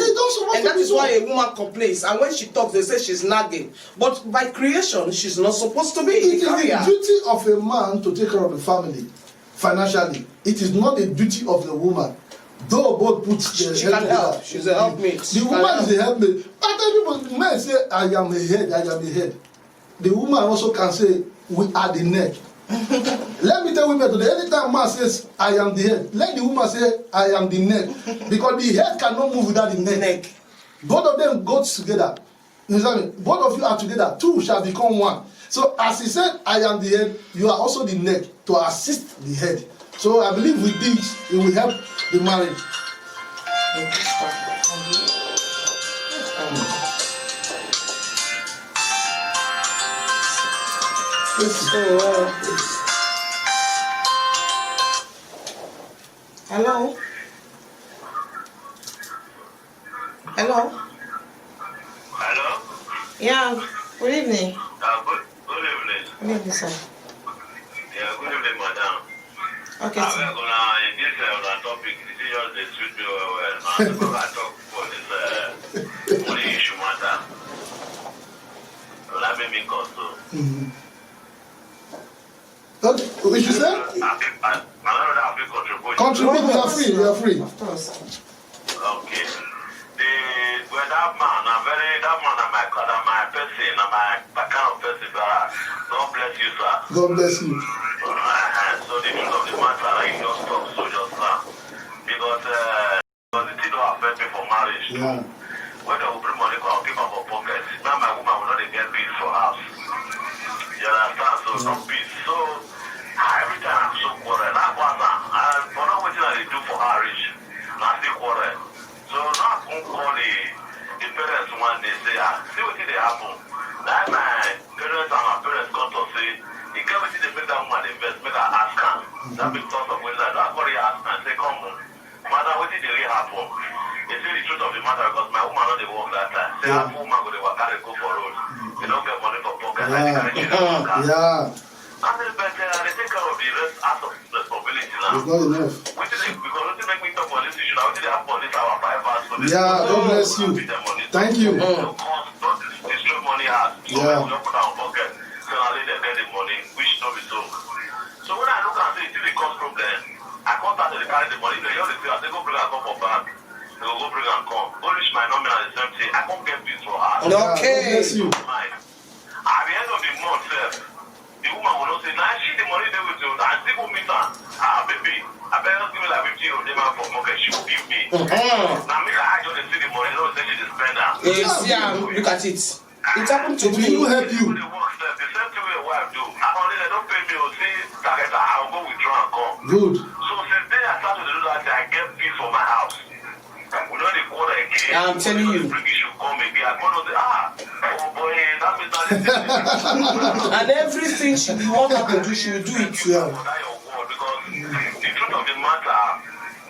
And that is why a woman complains. And when she talks, they say she's nagging. But by creation, she's not supposed to be. It is the duty of a man to take care of the family financially. It is not the duty of the woman. Though both put their she can help. She's a helpmate. The woman is a helpmate. I tell people, men say, I am a head, I am a head. The woman also can say, we are the neck. Let me tell women today, anytime man says I am the head, let the woman say I am the neck, because the head cannot move without the neck. Both of them go together. Both of you are together, two shall become one. So as he said I am the head, you are also the neck to assist the head. So I believe with this it will help the marriage. Hello. Hello. Hello? Yeah. Good evening. Good evening. Good evening, sir. Yeah, good evening, madam. Okay, I'm sir. gonna, in this topic, this is just the sweet me well. I'm gonna talk for this money issue matter. Let me console. Okay, what you say? Another big contribution. Contribute, you are free, you are free. Of course. Okay. That man, my person, my kind of person, God bless you, sir. God bless you. So the truth of the matter, I just talk so just now. Because the thing don't affect me for marriage. Yeah. When they will bring money, I'll keep up for pocket. Now my woman will not get bills for house. You understand? So no peace. So every time I'm so quarrel, not one now. But not what I do for her rich. Not the quarrel. So now I call the parents one day say, see what did happen. Now my parents and my parents come to say, he can't see the make that woman invest, make her ask her. That because of when I call the ask and say, come on. Mother, what did really happen? They say the truth of the matter because my woman not the work that time. Say, how woman go to work, go for road. They don't get money for pocket. Yeah. I mean, but they take care of the rest out of responsibility now. It's not enough. Because what make me talk about this issue, now they have money for our 5 hours. So Yeah, God bless you. Thank you. Don't destroy money hard. So Yeah. we don't put our pocket. So now they get the money, which don't be so. So when I look and say it cause problem, I can't start to carry the money. They only say, I say go bring and come for bank. They go bring and come. Go reach my nominal the same thing. I can't get this for her. Yeah, God Okay. bless you. At the end of the month, the woman will not say, nah, she the money they will do. I still go meet her. Baby, I better give me like 50 of them for pocket. She will give me. Now, me, I just see the money. Don't say she the spender. Yes, yeah, look at it. It happened to It will me. help you. The work stuff, the same thing my wife do. I only they don't pay me or say, target, I'll go withdraw and come. Good. So since then I started to do that, I get peace for my house. We know the quarter again. I'm telling you. The bring issue come again. I'm going to say, oh boy, that means that is And everything she want her to do, she will do it. Yeah. because the truth of the matter,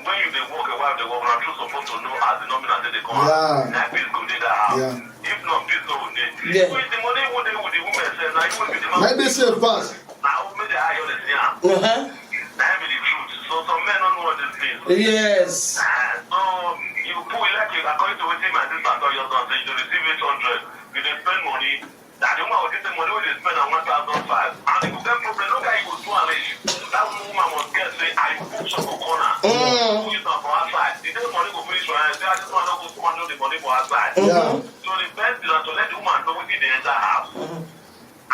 when you dey work, a wife dey work, na true supposed to know as the nominal dey come. Yeah. Na peace go dey that house. Yeah. If not, peace no go dey. Yeah. With the money wey dey with the women sef, na you wey be the man. Might be safe pass. Na who make the high on the see am. Na be the truth. So some men don't know these things. Yes. So you put like you according to wetin my sister tell you say you dey receive 800, you dey spend money. That the woman will get the money wey dey spend na 1,500, and if you get problem, no guy go do am. That woman must get say I put some for corner. Put it on for outside. The day money go finish for her, say I just want to go squander the money for outside. Yeah. So the best is to let the woman know wetin dey enter house.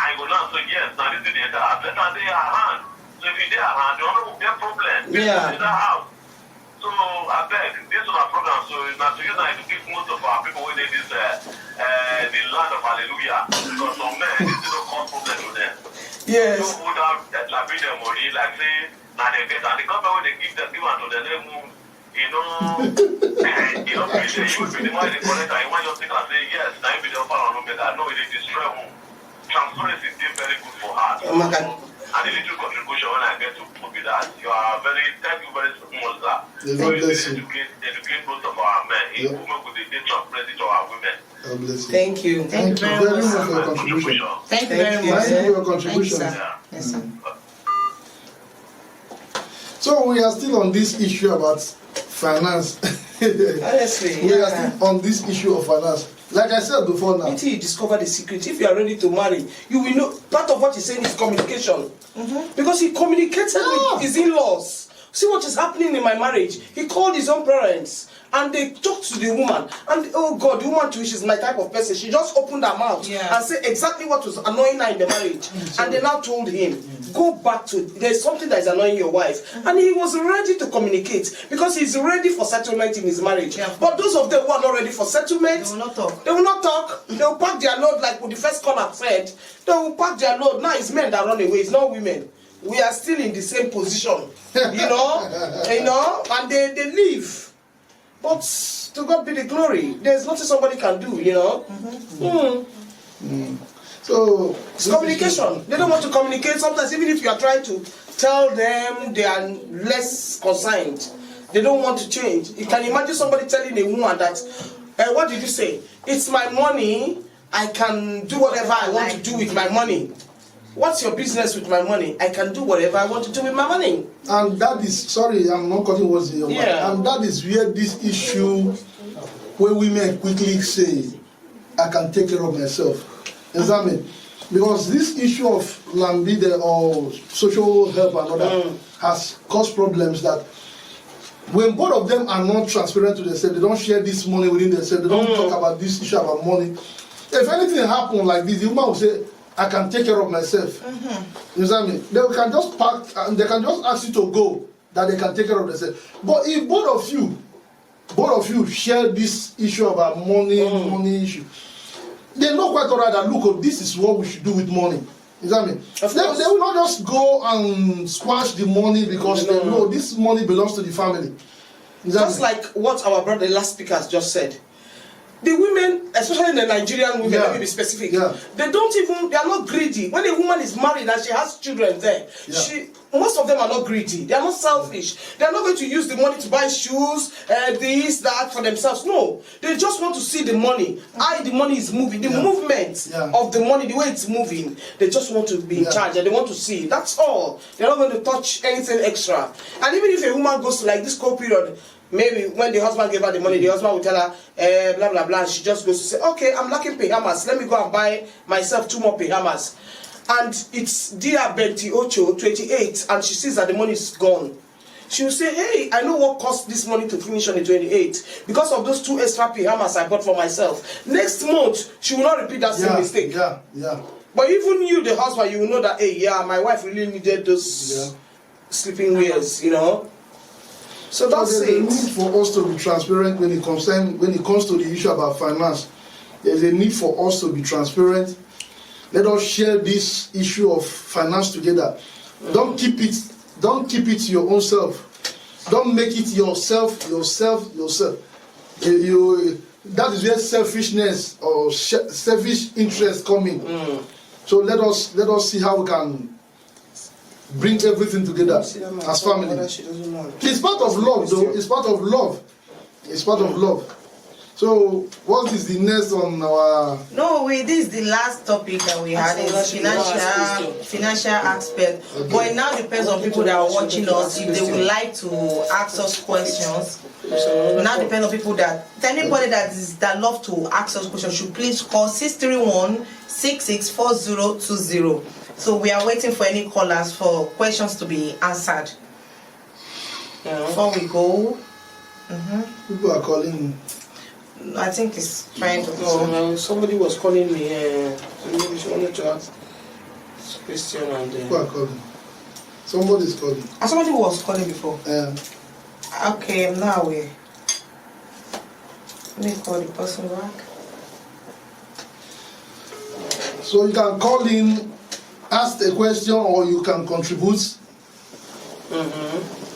I go now say yes, now this is the enter house. Let her dey her hand. So if you dey her hand, you no go get problem. Yeah. In that house. So I beg, this is our program. So now to use that educate most of our people wey dey this the land of hallelujah. Because some men this is no cause problem to them. Yes. So put out that la be their money, like say now they get and the government when they give them give am to them, they move. You know, you know, you will be the one they collect and you want just think and say yes, now you be the offer on Omega. No, it dey destroy home. Transparency is still very good for her. Oh my God. And the little contribution when I get to put with that, you are very, thank you very much, sir. Yes, So God you bless still you. educate most of our men. Yeah. Women could dey transparent to our women. God bless you. Thank you. Thank you very much for your contribution. Thank you Thank very you. much. Thank you for your Thank you, contribution. sir. Yeah. Yes, sir. So we are still on this issue about finance. Honestly, We are yeah. still on this issue of finance. Like I said before now. Until you discover the secret, if you are ready to marry, you will know. Part of what he's saying is communication. Because he communicated with his in-laws. See what is happening in my marriage. He called his own parents and they talked to the woman. And oh God, the woman too, she's my type of person. She just opened her mouth and said exactly what was annoying her in the marriage. And they now told him, go back to, there's something that is annoying your wife. And he was ready to communicate because he's ready for settlement in his marriage. Yeah. But those of them who are not ready for settlement, They will not talk. they will not talk. They will pack their load like the first caller said. They will pack their load. Now it's men that run away. It's not women. We are still in the same position, you know, and they leave. But to God be the glory. There's nothing somebody can do, you know. So It's communication. They don't want to communicate. Sometimes even if you are trying to tell them, they are less concerned. They don't want to change. You can imagine somebody telling a woman that, what did you say? It's my money. I can do whatever I want to do with my money. What's your business with my money? I can do whatever I want to do with my money. and that is, sorry, I'm not cutting words in your mouth. Yeah. And that is where this issue, where women quickly say, I can take care of myself. Examine. Because this issue of lambida or social help and all that has caused problems that when both of them are not transparent to themselves, they don't share this money within themselves, they don't talk about this issue about money. If anything happens like this, the woman will say, I can take care of myself. You understand me? They can just pack and they can just ask you to go, that they can take care of themselves. But if both of you share this issue about money issue, they know quite alright that look, oh, this is what we should do with money. You know what I mean? They will not just go and squash the money because they know this money belongs to the family. Just like what our brother, the last speaker, has just said. the women, especially the Nigerian women, Yeah. let me be specific, Yeah. they are not greedy. When a woman is married and she has children there, Yeah. most of them are not greedy. They are not selfish. They are not going to use the money to buy shoes, this, that for themselves. No, they just want to see the money. How the money is moving, the movement of the money, the way it's moving. They just want to be in charge and they want to see. That's all. They're not going to touch anything extra. And even if a woman goes to like this cold period, maybe when the husband gave her the money, the husband will tell her, blah, blah, blah. And she just goes to say, okay, I'm lacking pajamas. Let me go and buy myself 2 more pajamas. And it's dear Betty Ocho, 28, and she sees that the money is gone. She will say, hey, I know what cost this money to finish on the 28 because of those 2 extra pajamas I bought for myself. Next month, she will not repeat that same mistake. Yeah. But even you, the husband, you will know that, hey, yeah, my wife really needed those sleeping wears, you know. So that's there's a need for us to be transparent when it comes to the issue about finance. There's a need for us to be transparent. Let us share this issue of finance together. Don't keep it to your own self. Don't make it yourself. That is where selfishness or selfish interest come in. So let us see how we can bring everything together as family. It's part of love, though. It's part of love. It's part of love. So, what is the next on our? No, this is the last topic that we had. Is financial aspect. Okay. But it now depends on people that are watching us if they would like to ask us questions. It now depends on people that anybody that love to ask us questions should please call 631-664020. So we are waiting for any callers for questions to be answered. Before we go, People are calling. I think it's trying to go. Somebody was calling me. Maybe she wanted to ask this question and. People are calling. Somebody's calling. Somebody who was calling before. Okay, now we. Let me call the person back. So you can call in, ask a question, or you can contribute.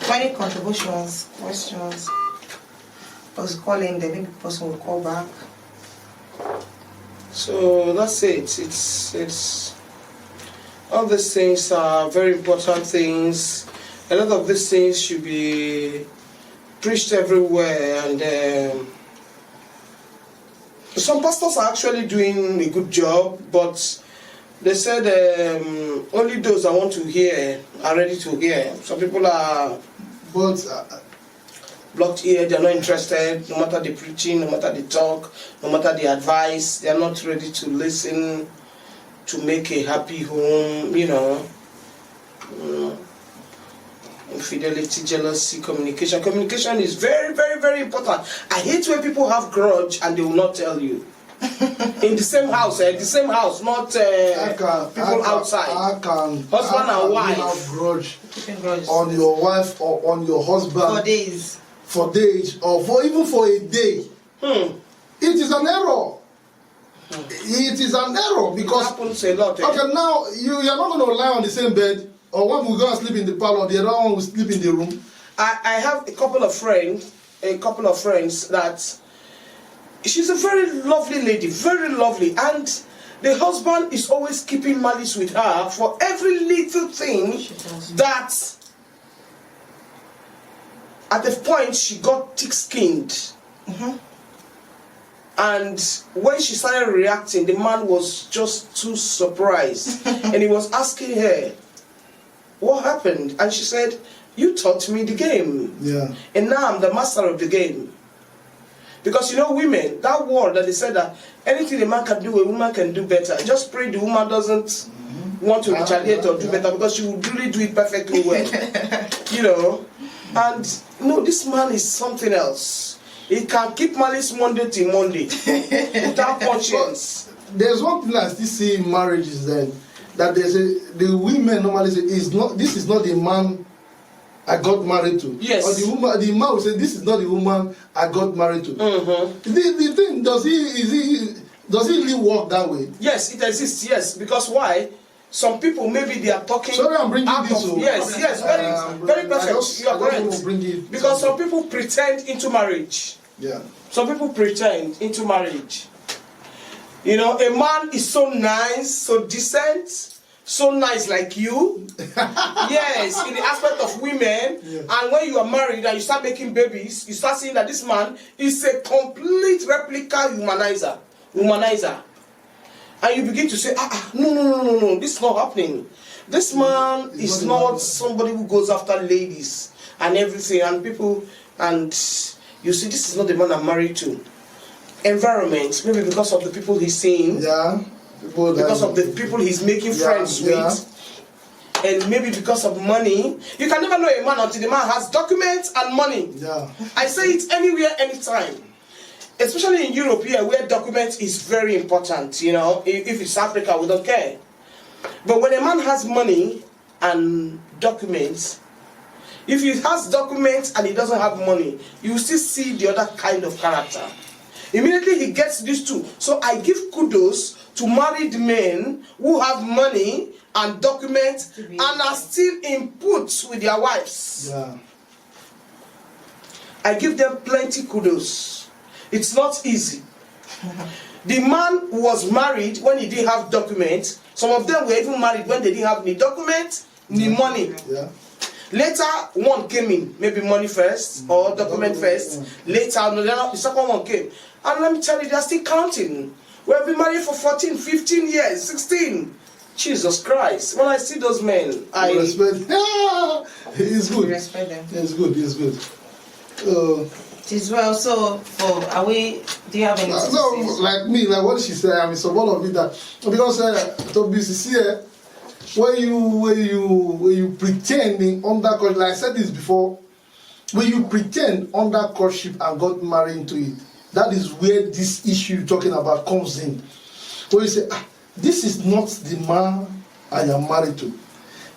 Any contributions, questions? Was calling, the maybe person will call back. So that's it. It's all these things are very important things. A lot of these things should be preached everywhere, and some pastors are actually doing a good job, but they said only those that want to hear are ready to hear. Some people are blocked ear, they're not interested, no matter the preaching, no matter the talk, no matter the advice, they're not ready to listen to make a happy home, you know. Infidelity, jealousy, communication. Communication is very, very, very important. I hate when people have grudge and they will not tell you. In the same house, not people outside. Husband and wife. Have grudge on your wife or on your husband for days, or even for a day. It is an error. It is an error because it happens a lot. Okay, now you are not going to lie on the same bed, or one will go and sleep in the parlor, the other one will sleep in the room. I have a couple of friends that she's a very lovely lady, very lovely, and the husband is always keeping malice with her for every little thing that at the point she got thick-skinned. And when she started reacting, the man was just too surprised. And he was asking her, what happened? And she said, you taught me the game. Yeah. And now I'm the master of the game. Because you know, women, that word that they said that anything a man can do, a woman can do better. Just pray the woman doesn't want to retaliate or do better, because she will really do it perfectly well. You know? And no, this man is something else. He can keep malice Monday till Monday without conscience. There's one thing I still see in marriages then, that the women normally say, this is not the man I got married to. Yes. Or the man will say, this is not the woman I got married to. The thing, does he really work that way? Yes, it exists, yes. Because why? Some people, maybe they are talking. Sorry, I'm bringing this. Yes, very perfect. You are correct. Bring it. Because some people pretend into marriage. Yeah. Some people pretend into marriage. You know, a man is so nice, so decent, so nice like you. Yes, in the aspect of women. Yeah. And when you are married and you start making babies, you start seeing that this man is a complete replica womanizer. And you begin to say, no, this is not happening. This man is not somebody who goes after ladies and everything, and people, and you see, this is not the man I'm married to. Environment, maybe because of the people he's seeing, Yeah. because of the people he's making friends with, and maybe because of money. You can never know a man until the man has documents and money. Yeah. I say it anywhere, anytime. Especially in Europe here, where documents is very important, you know. If it's Africa, we don't care. But when a man has money and documents, if he has documents and he doesn't have money, you will still see the other kind of character. Immediately he gets these two. So I give kudos to married men who have money and documents and are still in put with their wives. Yeah. I give them plenty kudos. It's not easy. The man was married when he didn't have documents. Some of them were even married when they didn't have ni documents, ni money. Yeah. Later, one came in, maybe money first or document first. Later, the second one came. And let me tell you, they're still counting. We have been married for 14, 15 years, 16. Jesus Christ. When I see those men, I respect. It's good. Respect them. It's good. It's good. It is well. So, do you have anything to No, say? like me, like what she said, I'm in support of it. That because to be sincere, when you pretend in under courtship, like I said this before, when you pretend under courtship and got married into it, that is where this issue you're talking about comes in. Where you say, this is not the man I am married to.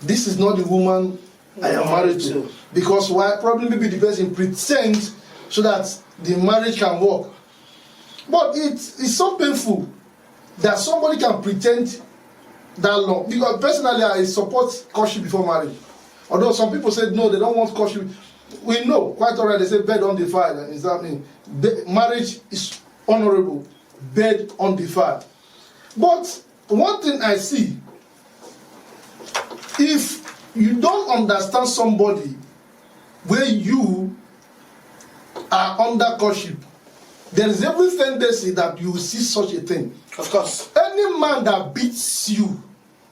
This is not the woman I am married to. Because why? Probably maybe the person pretends so that the marriage can work. But it's so painful that somebody can pretend that long. Because personally, I support courtship before marriage. Although some people said no, they don't want courtship. We know quite alright. They say bed undefiled. And is that mean marriage is honorable, bed undefiled. But one thing I see, if you don't understand somebody where you are under courtship, there is every tendency that you will see such a thing. of course. Any man that beats you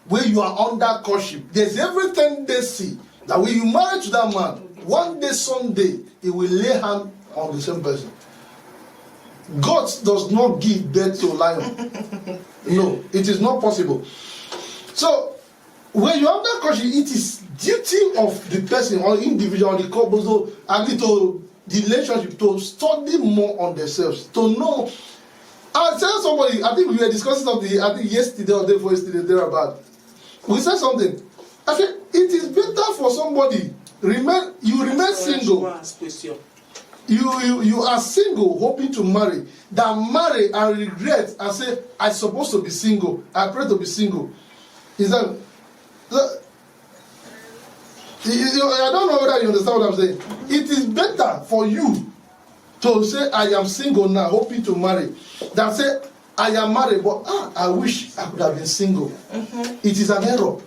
where you are under courtship, there's every tendency that when you marry to that man, one day, someday, he will lay hand on the same person. God does not give birth to a lion. No, it is not possible. So, when you are under courtship, it is duty of the person or individual, the couple, so agree to the relationship to study more on themselves, to know. I tell somebody, I think we were discussing something, I think yesterday or day before yesterday, thereabout. We said something. I said, it is better for somebody, you remain single. You are single, hoping to marry, than marry and regret and say, I'm supposed to be single, I pray to be single. Is that, I don't know whether you understand what I'm saying. It is better for you to say, I am single now, hoping to marry, than say, I am married, but I wish I could have been single. It is an error.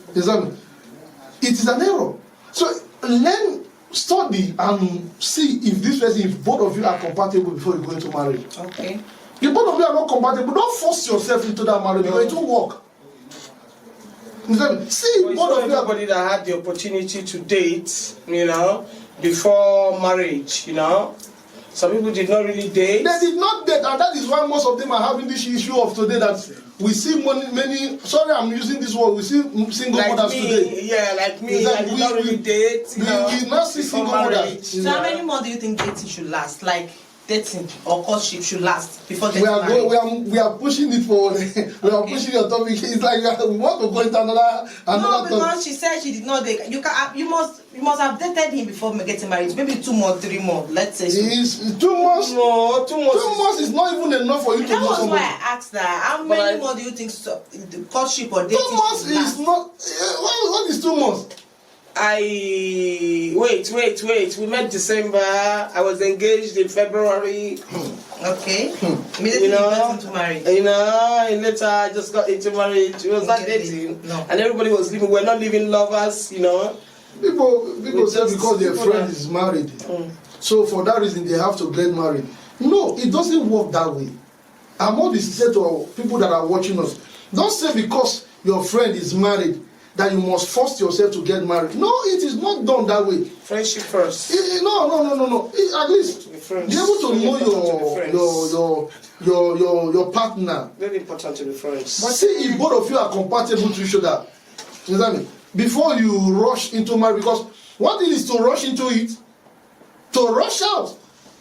It is an error. So learn, study, and see if this person, if both of you are compatible before you go into marriage. Okay. If both of you are not compatible, don't force yourself into that marriage because it won't work. See, Well, both of you are. everybody that had the opportunity to date, you know, before marriage, you know. Some people did not really date. They did not date, and that is why most of them are having this issue of today that we see many. Sorry, I'm using this word. We see single Like mothers me, today. yeah, like me. I did not really date. You know, We not see before single marriage. mothers. So how many more do you think dating should last? Like dating or courtship should last before We getting are married? we are pushing it forward. We are pushing your topic. It's like we want to go into another No, topic. because she said she did not date. You must have dated him before getting married. Maybe 2 months, 3 months. Let's say so. It's 2 months. No, 2 months. 2 months is not even enough for you to That know was why somebody. I asked that. How But many more do you think the courtship or dating 2 months should last? is not. What is 2 months? Wait. We met December. I was engaged in February. Okay. Immediately you got into marriage. And later I just got into marriage. We was not dating. No. And everybody was living. We're not living lovers, People say because their friend is married, so for that reason they have to get married. No, it doesn't work that way. I'm all this say to people that are watching us. Don't say because your friend is married that you must force yourself to get married. No, it is not done that way. Friendship first. No. At least be able to know your partner. Very important to be friends. But see if both of you are compatible to each other. You understand me? Before you rush into marriage, because one thing is to rush into it, to rush out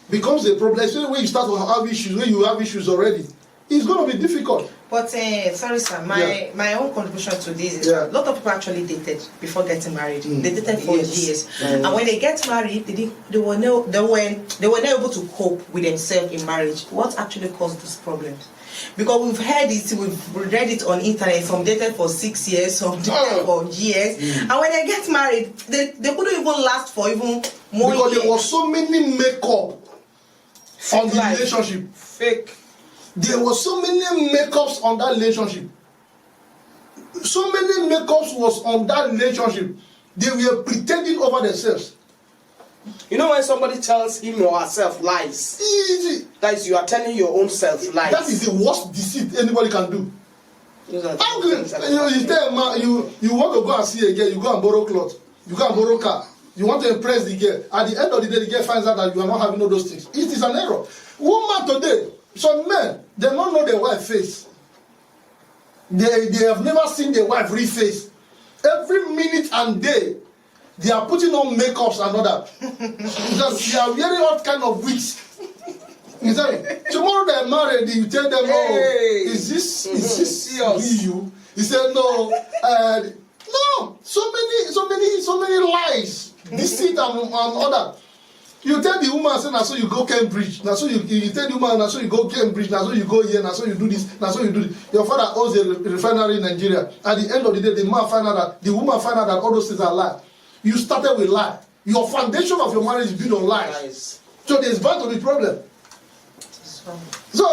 becomes a problem. Especially when you start to have issues, when you have issues already, it's going to be difficult. But sorry sir, my own contribution to this is a lot of people actually dated before getting married. They dated for years, and when they get married, they were not able to cope with themselves in marriage. What actually caused these problems? Because we've heard it, we've read it on internet. Some dated for 6 years, some dated for years, and when they get married, they couldn't even last for even more because years. there was so many makeup on the life. relationship. Fake. There was so many makeups on that relationship. So many makeups was on that relationship. They were pretending over themselves. You know when somebody tells him or herself lies? Easy. That is, you are telling your own self lies. That is the worst deceit anybody can do. How can you tell a man you want to go and see a girl, you go and borrow clothes, you go and borrow car, you want to impress the girl. At the end of the day, the girl finds out that you are not having all those things. It is an error. Woman today, some men, they don't know their wife face. They have never seen their wife real face. Every minute and day, they are putting on makeups and all that. Because they are wearing all kind of wigs. You know, tomorrow they're married, you tell them, oh, is this you? He said, no. No, so many lies, deceit and all that. You tell the woman, say, now so you go Cambridge. Now so you tell the woman, now so you go Cambridge. Now so you go here. Now so you do this. Now so you do this. Your father owns a refinery in Nigeria. At the end of the day, the man find out that the woman find out that all those things are lie. You started with lie. Your foundation of your marriage is built on lies. So there's bound to be problem. So,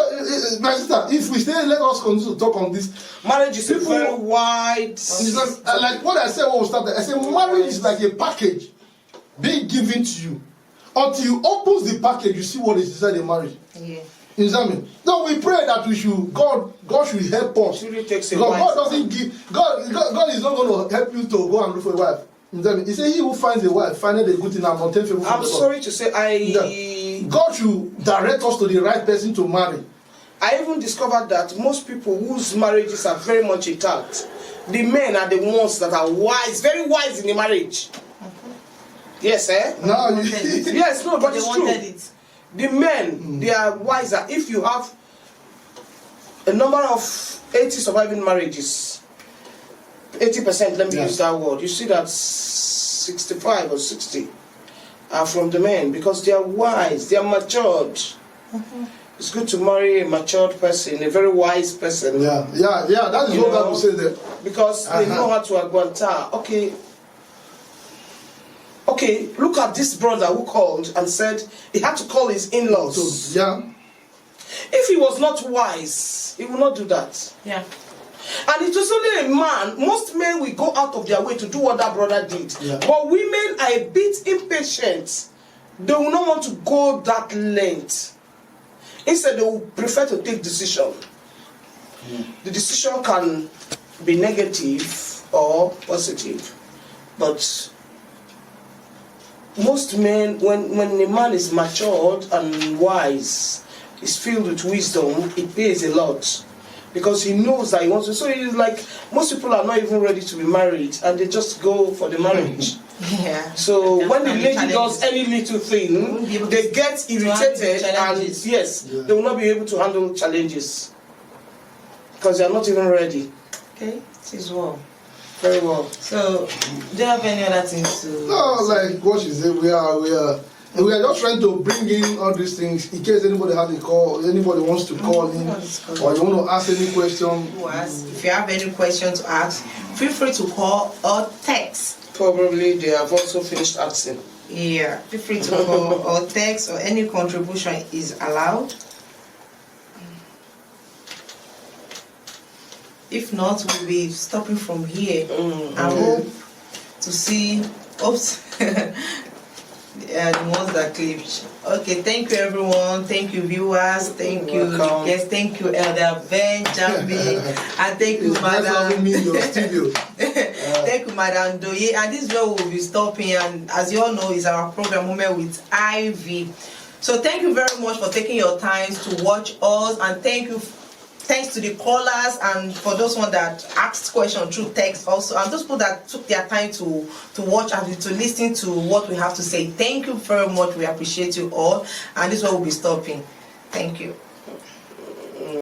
my sister, if we stay, let us continue to talk on this. Marriage is a very wide. Like what I said when we started, I said marriage is like a package being given to you. Until you open the package, you see what is inside the marriage. Yeah. You understand me? No, we pray that we should God should help us. It really takes a God doesn't give God is not going to help you to go and look for a wife. You understand me? He said, "He who finds a wife findeth a good thing and obtains favor from I'm God." sorry to say, God should direct us to the right person to marry. I even discovered that most people whose marriages are very much intact, the men are the ones that are wise, very wise in the marriage. Yes, eh? No, yes, no, but They it's true. wanted it. The men, they are wiser. If you have a number of 80 surviving marriages, 80%, let me use that word, you see that 65 or 60 are from the men because they are wise, they are matured. It's good to marry a matured person, a very wise person. Yeah, that is what God will say there. Because they know how to aguantar. Okay, look at this brother who called and said he had to call his in-laws. So, yeah. If he was not wise, he would not do that. Yeah. And it was only a man. Most men will go out of their way to do what that brother did. Yeah. But women are a bit impatient. They will not want to go that length. Instead, they will prefer to take decision. The decision can be negative or positive. But most men, when a man is matured and wise, is filled with wisdom, it pays a lot. Because he knows that he wants to. So it's like most people are not even ready to be married and they just go for the marriage. Yeah. So when the lady does any little thing, they get irritated and they will not be able to handle challenges. Because they are not even ready. Okay, this is well. Very well. So, do you have any other things to... No, like what she said, we are just trying to bring in all these things in case anybody has a call, anybody wants to call in, or you want to ask any question. If you have any questions to ask, feel free to call or text Probably they have also finished asking. Yeah, feel free to call or text, or any contribution is allowed. If not, we'll be stopping from here. I hope to see. Oops. The ones that clipped. Okay, thank you everyone. Thank you viewers. Thank you Welcome. guests. Thank you Elder Ben Jambi, and thank you It's better Madam. having me in your studio. Thank you, Madam Doye. And this is where we'll be stopping. And as you all know, is our program Moment with Ivy. So thank you very much for taking your time to watch us, and thanks to the callers, and for those one that asked questions through text also, and those people that took their time to watch and to listen to what we have to say. Thank you very much. We appreciate you all. And this is where we'll be stopping. Thank you.